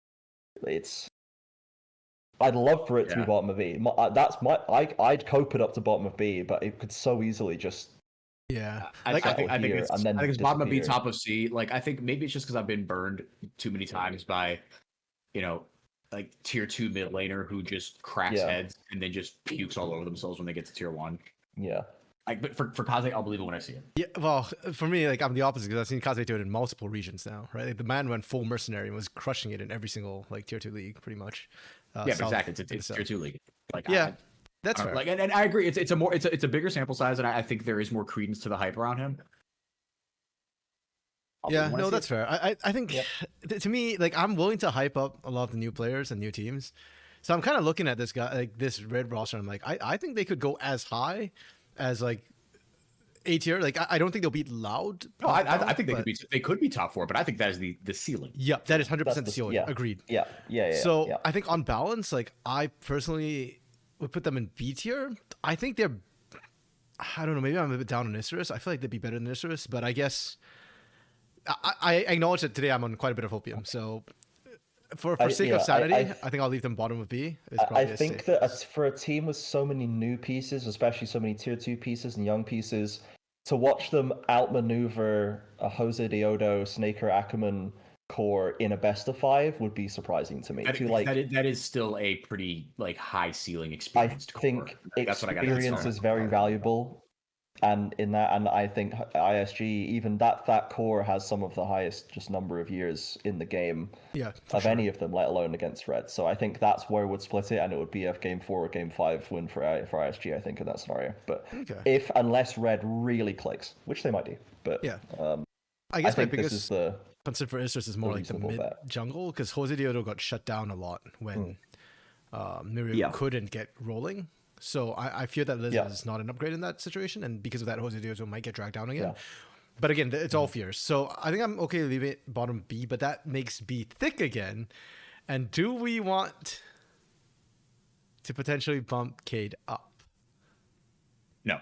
I'd love for it to be bottom of B. I'd cope it up to bottom of B, but it could so easily just I think it's bottom of B, top of C. Like, I think maybe it's just because I've been burned too many times by, you know, like tier 2 mid laner who just cracks heads and then just pukes all over themselves when they get to tier 1. Yeah. But for Kaze, I'll believe it when I see it. Yeah, well, for me, like I'm the opposite because I've seen Kaze do it in multiple regions now, right? Like, the man went full mercenary and was crushing it in every single like tier 2 league, pretty much. Yeah, exactly. It's tier 2 league. Like, yeah, that's fair. Like, and I agree. It's a bigger sample size, and I think there is more credence to the hype around him. Yeah, no, that's fair. I think to me, like I'm willing to hype up a lot of the new players and new teams. So I'm kind of looking at this guy, like this red roster. And I'm like, I think they could go as high as like A tier. Like I don't think they'll beat Loud. No, I think they could be top 4, but I think that is the ceiling. Yeah, that is 100% the ceiling. Yeah. Agreed. Yeah. So I think on balance, like I personally would put them in B tier. I think they're, I don't know, maybe I'm a bit down on Isurus. I feel like they'd be better than Isurus, but I guess I acknowledge that today I'm on quite a bit of opium. So for sake of sanity, I think I'll leave them bottom of B. I think that for a team with so many new pieces, especially so many tier 2 pieces and young pieces, to watch them outmaneuver a Jose Diodo, Snaker Ackerman core in a best of 5 would be surprising to me. That is still a pretty like high ceiling experience. I think experience is very valuable. And I think ISG, even that core has some of the highest just number of years in the game of any of them, let alone against Red. So I think that's where would split it, and it would be a game 4 or game 5 win for ISG, I think, in that scenario. But unless Red really clicks, which they might do. But I guess my think biggest this is the concern for Isurus is more like the mid jungle, because Jose Diodo got shut down a lot when Miriam couldn't get rolling. So I fear that Liz is not an upgrade in that situation, and because of that, Jose Diodo might get dragged down again. But again, it's all fears. So I think I'm okay leaving it bottom B, but that makes B thick again. And do we want to potentially bump Cade up? No.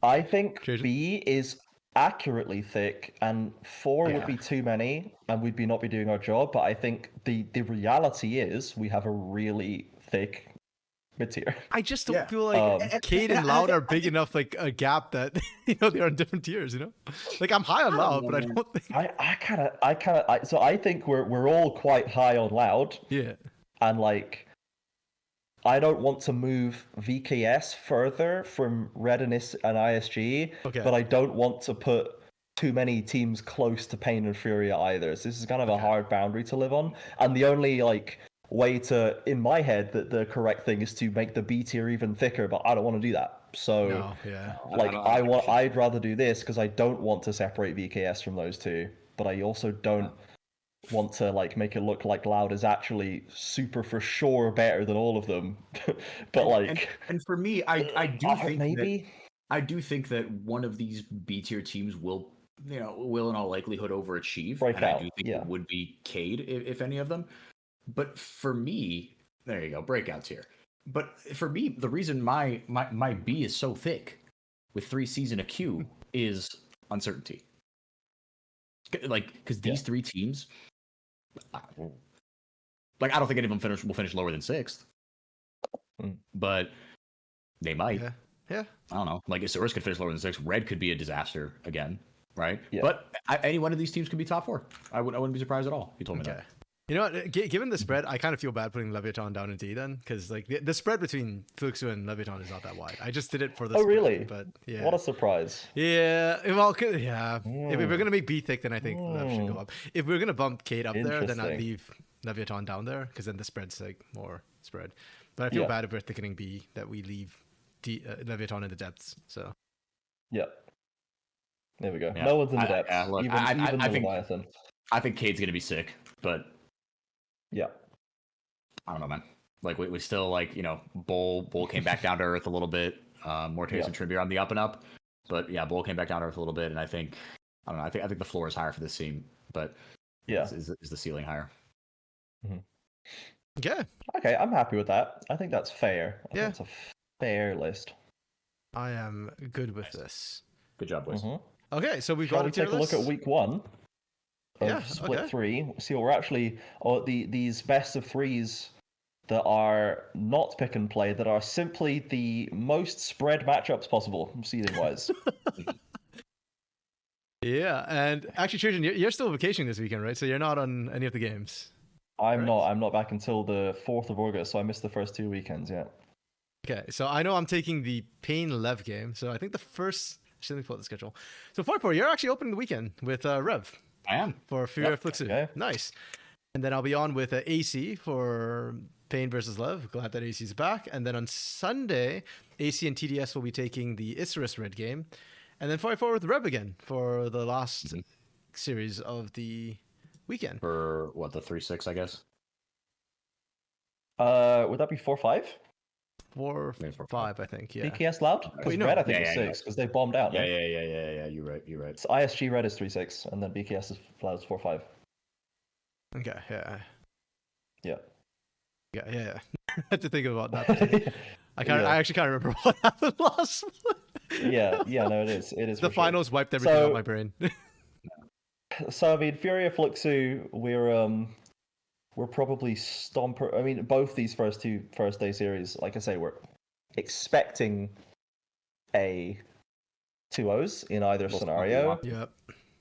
I think B is accurately thick, and 4 would be too many, and we'd not be doing our job. But I think the reality is we have a really thick mid-tier. I just don't feel like Cade and Loud are big enough, like a gap that they're on different tiers. Like I'm high on Loud, but I don't think so I think we're all quite high on Loud. Yeah, and like I don't want to move VKS further from Red and ISG, but I don't want to put too many teams close to Pain and Furia either. So this is kind of a hard boundary to live on, and the only way to, in my head, that the correct thing is to make the B tier even thicker, but I don't want to do that. So I'd rather do this because I don't want to separate VKS from those two, but I also don't want to make it look like Loud is actually super for sure better than all of them. But and for me, I do think that one of these B tier teams will in all likelihood overachieve. I do think it would be Cade if any of them. But for me, there you go, breakout tier. But for me, the reason my B is so thick with 3 C's and a Q is uncertainty. Because these 3 teams, I don't think any of them will finish lower than 6th. But they might. Yeah. I don't know. Isurus could finish lower than 6th. Red could be a disaster again, right? Yeah. But any one of these teams could be top 4. I wouldn't be surprised at all. You told me that. You know what? Given the spread, I kind of feel bad putting Leviatán down in D then, because the spread between Fluxo and Leviatán is not that wide. I just did it for the spread, really? But yeah. What a surprise. Yeah. Well, yeah. If we're gonna make B thick, then I think Lev should go up. If we're gonna bump Cade up there, then I'd leave Leviatán down there, because then the spread's more spread. But I feel bad if we're thickening B that we leave Leviatán in the depths. So. Yeah. There we go. Yeah. No one's in the depths. Even the Leviathan. I think Cade's gonna be sick, but. Yeah. I don't know, man. We still Bull came back down to earth a little bit. Mortaise and Tribute on the up and up. But yeah, Bull came back down to earth a little bit, and I think I think the floor is higher for this team, but is the ceiling higher? Mm-hmm. Yeah. Okay, I'm happy with that. I think that's fair. I think it's a fair list. I am good with this. Good job, boys. Mm-hmm. Okay, so we've got to take a look at week 1. Split 3. See what we're actually these best of 3s that are not pick and play, that are simply the most spread matchups possible, seeding wise. Yeah, and actually, Trajan, you're still vacationing this weekend, right? So you're not on any of the games. I'm not back until the 4th of August, so I missed the first 2 weekends. Yeah. Okay, so I know I'm taking the Pain Lev game. So I think the first. Actually, let me pull out the schedule. So 4 you're actually opening the weekend with Rev. I am. For Fury of Fluxo. Okay. Nice. And then I'll be on with AC for Pain versus Lev. Glad that AC's back. And then on Sunday, AC and TDS will be taking the Isurus Red game. And then 4 with Rev again for the last series of the weekend. For what, the 3-6, I guess? Would that be 4-5? 4-5, I think. Yeah. BKS Loud? Because Wait, no. Red, I think, Yeah, is yeah, 6, because they bombed out. Yeah, no? yeah. You're right. So ISG Red is 3-6, and then BKS is Loud is 4-5. Okay. Yeah. Yeah. Yeah. I had to think about that. I actually can't remember what happened last. yeah. No, it is. It is. The finals wiped everything out of my brain. So I mean, Fury of Fluxo, we're probably stomper. I mean, both these first day series, like I say, we're expecting a 2-0s in either scenario. Yep.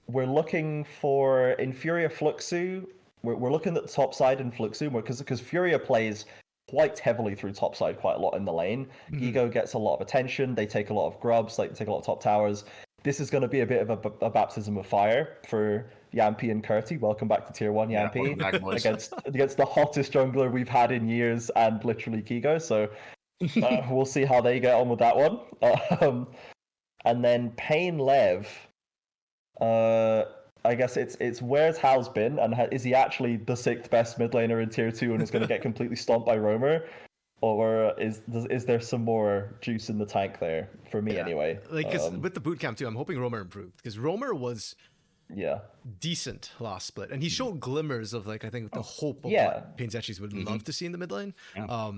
We're looking for in Fury of Fluxo. We're looking at the top side in Fluxo because Furia plays quite heavily through top side quite a lot in the lane. Ego gets a lot of attention. They take a lot of grubs. Like they take a lot of top towers. This is going to be a bit of a baptism of fire for Yampi and Curti. Welcome back to Tier 1, Yampi. Against the hottest jungler we've had in years and literally Kigo. So we'll see how they get on with that one. And then Pain Lev. I guess it's where's Hal's been, and is he actually the 6th best mid laner in Tier 2 and is going to get completely stomped by Roamer? Or is there some more juice in the tank there for me anyway? Like, cause with the boot camp too, I'm hoping Roamer improved because Roamer was decent last split, and he showed glimmers of like I think the hope of what Pain Zetchis would love to see in the mid lane. Yeah.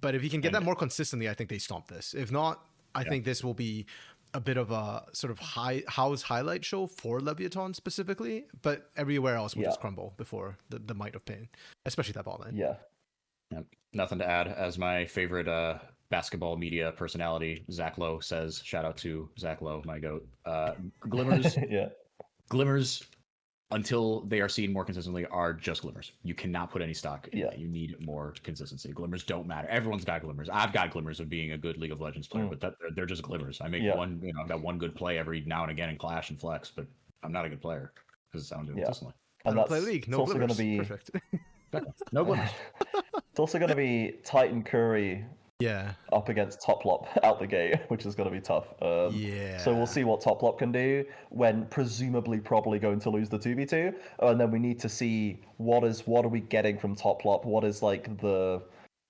But if he can get that more consistently, I think they stomp this. If not, I think this will be a bit of a sort of house highlight show for Leviatán specifically, but everywhere else will just crumble before the might of Pain, especially that bot lane. Yeah. Nothing to add. As my favorite basketball media personality, Zach Lowe, says, shout out to Zach Lowe, my goat. Glimmers, glimmers, until they are seen more consistently, are just glimmers. You cannot put any stock in that. You need more consistency. Glimmers don't matter. Everyone's got glimmers. I've got glimmers of being a good League of Legends player, but they're just glimmers. I make one, I've got one good play every now and again in Clash and Flex, but I'm not a good player because I don't do it consistently. And that's play League. No also going to be perfect. No glimmers. It's also going to be Titan Curry up against Toplop out the gate, which is going to be tough. So we'll see what Toplop can do when presumably probably going to lose the 2v2. And then we need to see what are we getting from Toplop? What is like the...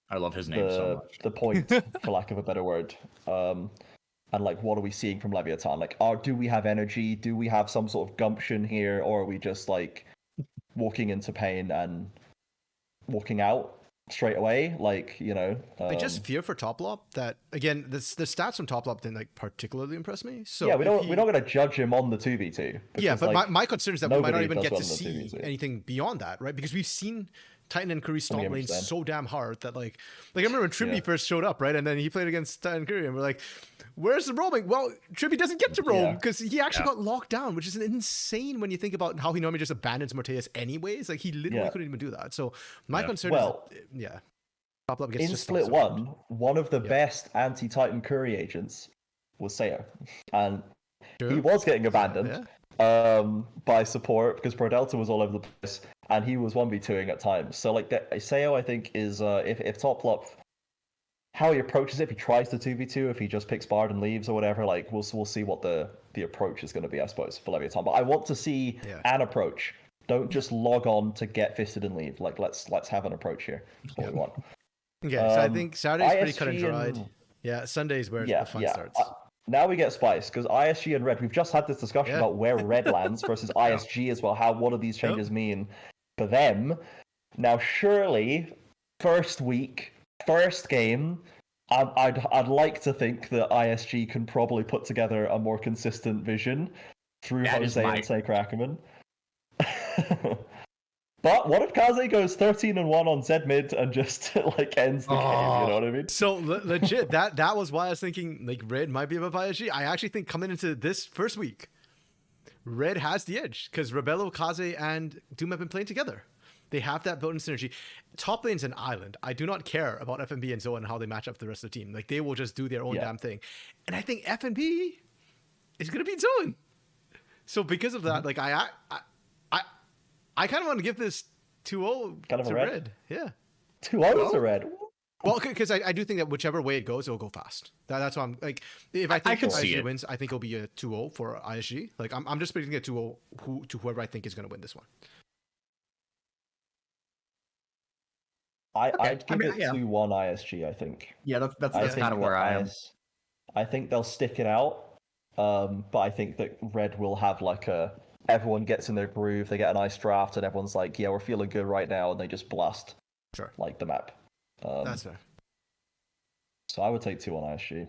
I love his name so much. The point, for lack of a better word. And like, what are we seeing from Leviatán? Like, do we have energy? Do we have some sort of gumption here? Or are we just like walking into Pain and walking out straight away? Like, I just fear for Toplop that again the stats from Toplop didn't like particularly impress me. So we're not going to judge him on the 2v2. Yeah, but like, my concern is that we might not even get to see 2v2. anything beyond that, right? Because we've seen Titan and Curry stomp lanes so damn hard that like I remember when Tribby first showed up, right? And then he played against Titan and Curry and we're like, where's the roaming? Well, Tribby doesn't get to roam because he actually got locked down, which is insane when you think about how he normally just abandons Morteus anyways. Like he literally couldn't even do that. So my concern is Toplop gets in split one of the best anti-Titan Curry agents was Sayo. And he was getting abandoned by support because Pro Delta was all over the place and he was 1v2ing at times. So like Sayo I think is if Toplop, how he approaches it, if he tries to 2v2, if he just picks Bard and leaves or whatever, like we'll see what the approach is going to be, I suppose, for Leviatán. But I want to see an approach. Don't just log on to get fisted and leave. Like let's have an approach here. That's what we want. Okay, so I think Saturday's pretty cut and dried. Yeah, Sunday's where the fun starts. Now we get Spice, because ISG and Red, we've just had this discussion about where Red lands versus ISG as well. What do these changes mean for them? Now, surely, first week, first game, I'd like to think that ISG can probably put together a more consistent vision through Jose and Sake Ackerman. But what if Kaze goes 13-1 on Zed mid and just like ends the game? You know what I mean? So legit, that was why I was thinking like Red might be above ISG. I actually think coming into this first week, Red has the edge because Rebello, Kaze, and Doom have been playing together. They have that built-in synergy. Top lane's an island. I do not care about FNB and Zoe and how they match up to the rest of the team. Like, they will just do their own damn thing. And I think FNB is going to beat Zoe. So because of that, like, I kind of want to give this 2-0 kind of to Red. Yeah. 2-0 to Red. Well, because I do think that whichever way it goes, it'll go fast. That's why I'm like, if I think ISG wins, I think it'll be a 2-0 for ISG. Like, I'm just predicting a 2-0 to whoever I think is going to win this one. I'd give it 2-1 ISG, I think. Yeah, that's kind of where I am. I think they'll stick it out, but I think that Red will have like everyone gets in their groove, they get a nice draft, and everyone's like, yeah, we're feeling good right now, and they just blast like the map. That's fair. So I would take 2-1 ISG.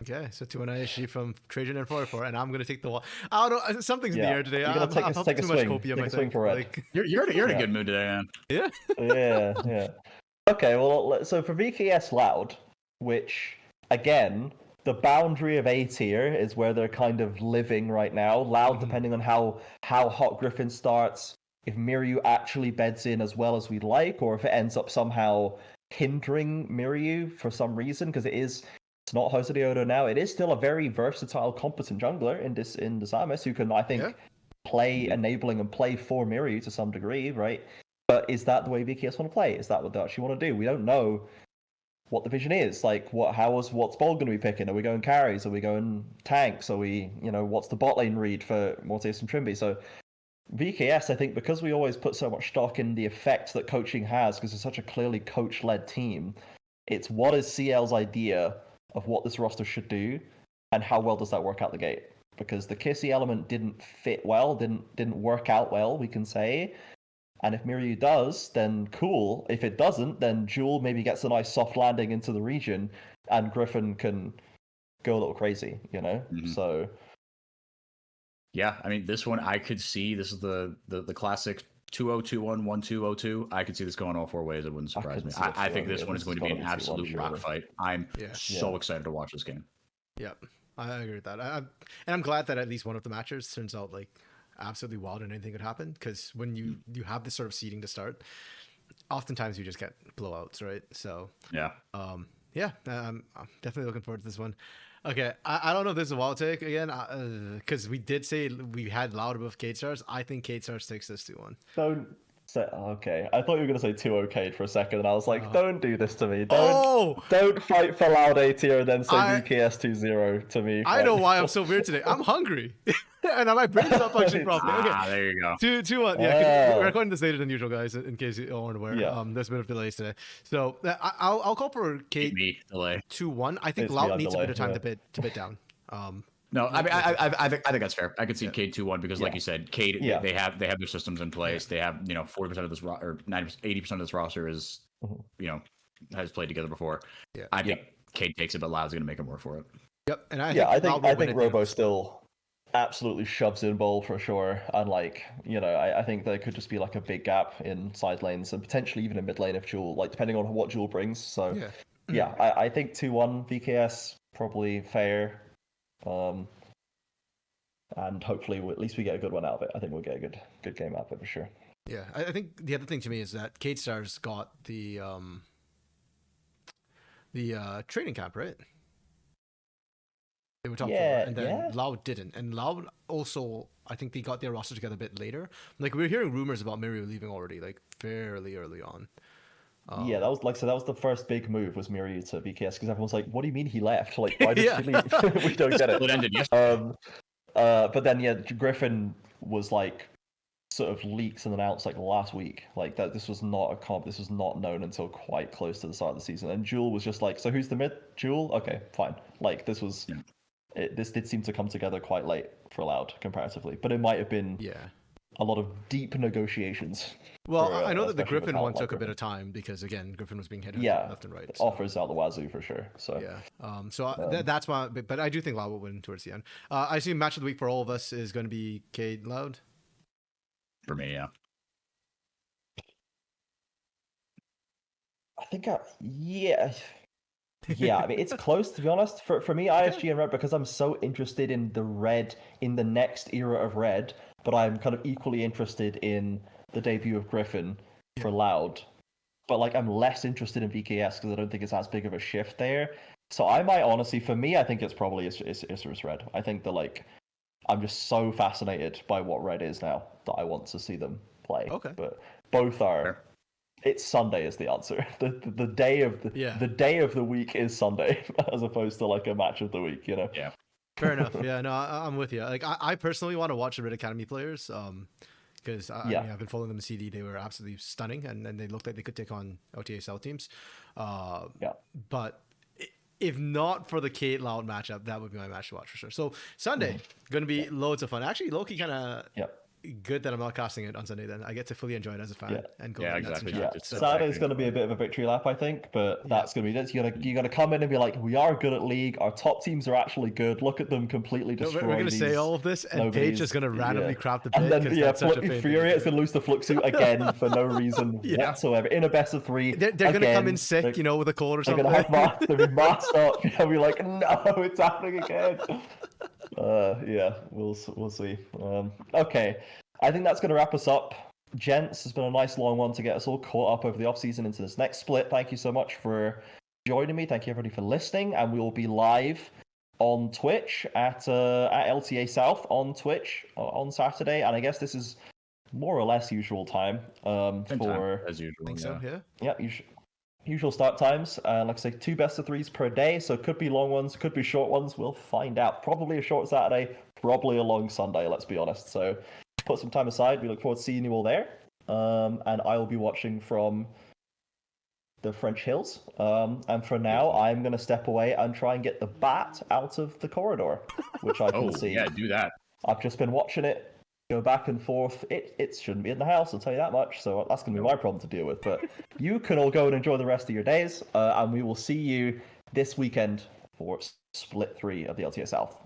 Okay, so 2-1 ISG from Trajan and 4-4, and I'm going to take the one. I don't know, something's in the air today. You're going to take a swing. Take a swing for Red. Like, you're in a good mood today, man. Yeah. yeah. Okay, well, so for VKS Loud, which, again, the boundary of A tier is where they're kind of living right now. Loud, depending on how hot Griffin starts, if Miryu actually beds in as well as we'd like, or if it ends up somehow hindering Miryu for some reason, because it's not Hosodeodo now. It is still a very versatile, competent jungler in Samus, who can, I think, play enabling and play for Miryu to some degree, right? But is that the way VKS want to play? Is that what they actually want to do? We don't know what the vision is. Like, what's Bold going to be picking? Are we going carries? Are we going tanks? Are we, what's the bot lane read for Mortis and Trimby? So VKS, I think, because we always put so much stock in the effect that coaching has, because it's such a clearly coach-led team, it's what is CL's idea of what this roster should do, and how well does that work out the gate? Because the Kissy element didn't fit well, didn't work out well, we can say. And if Miryu does, then cool. If it doesn't, then Jewel maybe gets a nice soft landing into the region, and Griffin can go a little crazy, So yeah, I mean, this one I could see. This is the classic 2-0, 2-1, 1-2, 0-2. I could see this going all four ways. It wouldn't surprise me. I think this one is going to be an absolute rock fight. I'm so excited to watch this game. Yeah, I agree with that. And I'm glad that at least one of the matches turns out like absolutely wild and anything could happen, because when you have this sort of seeding to start, oftentimes you just get blowouts, right? So I'm definitely looking forward to this one. Okay, I don't know if this is a wild take again, because we did say we had Loud above Cade Stars. I think Cade Stars takes this 2-1. Don't say, okay. I thought you were going to say 2-0 Cade for a second, and I was like, don't do this to me. Don't fight for Loud A tier and then say VKS 2-0 to me. I know why I'm so weird today. I'm hungry. And my brain's not functioning properly. Okay. There you go. 2-1. Yeah, we're recording this later than usual, guys, in case you aren't aware. There's a bit of delays today. So I'll call for Cade 2-1. I think Loud needs a bit of time to bid down. No, I mean, I think that's fair. I could see Cade 2-1 because, like you said, Cade they have their systems in place. They have 40% of this or 80% of this roster is has played together before. Yeah, I think Cade takes it, but Loud's going to make him work for it. Yep, and I think Robo still absolutely shoves in bowl for sure, and I think there could just be like a big gap in side lanes and potentially even in mid lane if Jewel, depending on what Jewel brings. So I think 2-1 VKS probably fair. And hopefully at least we get a good one out of it. I think we'll get a good game out of it for sure. Yeah, I think the other thing to me is that Cade Stars got the training camp, right? They were top 4, and then Loud didn't. And Loud also, I think they got their roster together a bit later. Like, we were hearing rumors about Miryu leaving already, like fairly early on. That was that was the first big move, was Miryu to VKS, because everyone's like, what do you mean he left? Like, why did he leave? We don't get it. It ended yesterday. But then Griffin was like sort of leaks and announced like last week, like that this was not a comp, this was not known until quite close to the start of the season. And Jewel was just like, so who's the mid? Jewel? Okay, fine. Like, this was this did seem to come together quite late for Loud comparatively, but it might have been a lot of deep negotiations. Well, I know that the Griffin one took a bit of time because, again, Griffin was being hit left and right. So. Offers out the wazoo for sure. So that's why. But I do think Loud will win towards the end. I assume match of the week for all of us is going to be Cade Loud. For me, yeah. I think, yeah, I mean, it's close, to be honest. For me, ISG and Red, because I'm so interested in the next era of Red, but I'm kind of equally interested in the debut of Griffin. for Loud, but like I'm less interested in VKS because I don't think it's as big of a shift there. So I might honestly, for me, I think it's probably Isurus Red. I think I'm just so fascinated by what Red is now that I want to see them play. Okay. But both are. It's Sunday is the answer. The day of the day of the week is Sunday, as opposed to like a match of the week. You know. Yeah. Fair enough. Yeah. No, I'm with you. Like I personally want to watch the Red Academy players. Because I mean, I've been following them in CD. They were absolutely stunning, and they looked like they could take on LTA South teams. But if not for the Kate Loud matchup, that would be my match to watch for sure. So Sunday, going to be loads of fun. Actually, Loki kind of good that I'm not casting it on Sunday. Then I get to fully enjoy it as a fan and go. Yeah, exactly. Saturday's going to be a bit of a victory lap, I think, but that's going to be it. You got to come in and be like, we are good at League. Our top teams are actually good. Look at them completely destroy. We're going to say all of this, and Paige is going to randomly crap the bit. And then Fury is going to lose the Fluxo again for no reason whatsoever in a best of 3. They're going to come in sick, with a cold or something. They're going to have be masked up. They'll be like, no, it's happening again. We'll see. Okay. I think that's going to wrap us up. Gents, it's been a nice long one to get us all caught up over the off-season into this next split. Thank you so much for joining me. Thank you, everybody, for listening. And we will be live on Twitch at LTA South on Twitch on Saturday. And I guess this is more or less usual time as usual. I think so, yeah. Usual start times. Like I say, 2 best of 3s per day. So it could be long ones, could be short ones. We'll find out. Probably a short Saturday, probably a long Sunday, let's be honest. So put some time aside. We look forward to seeing you all there. And I will be watching from the French Hills. And for now, I'm going to step away and try and get the bat out of the corridor, which I can see. Yeah, do that. I've just been watching it go back and forth. It shouldn't be in the house, I'll tell you that much. So that's going to be my problem to deal with. But you can all go and enjoy the rest of your days. And we will see you this weekend for Split 3 of the LTA South.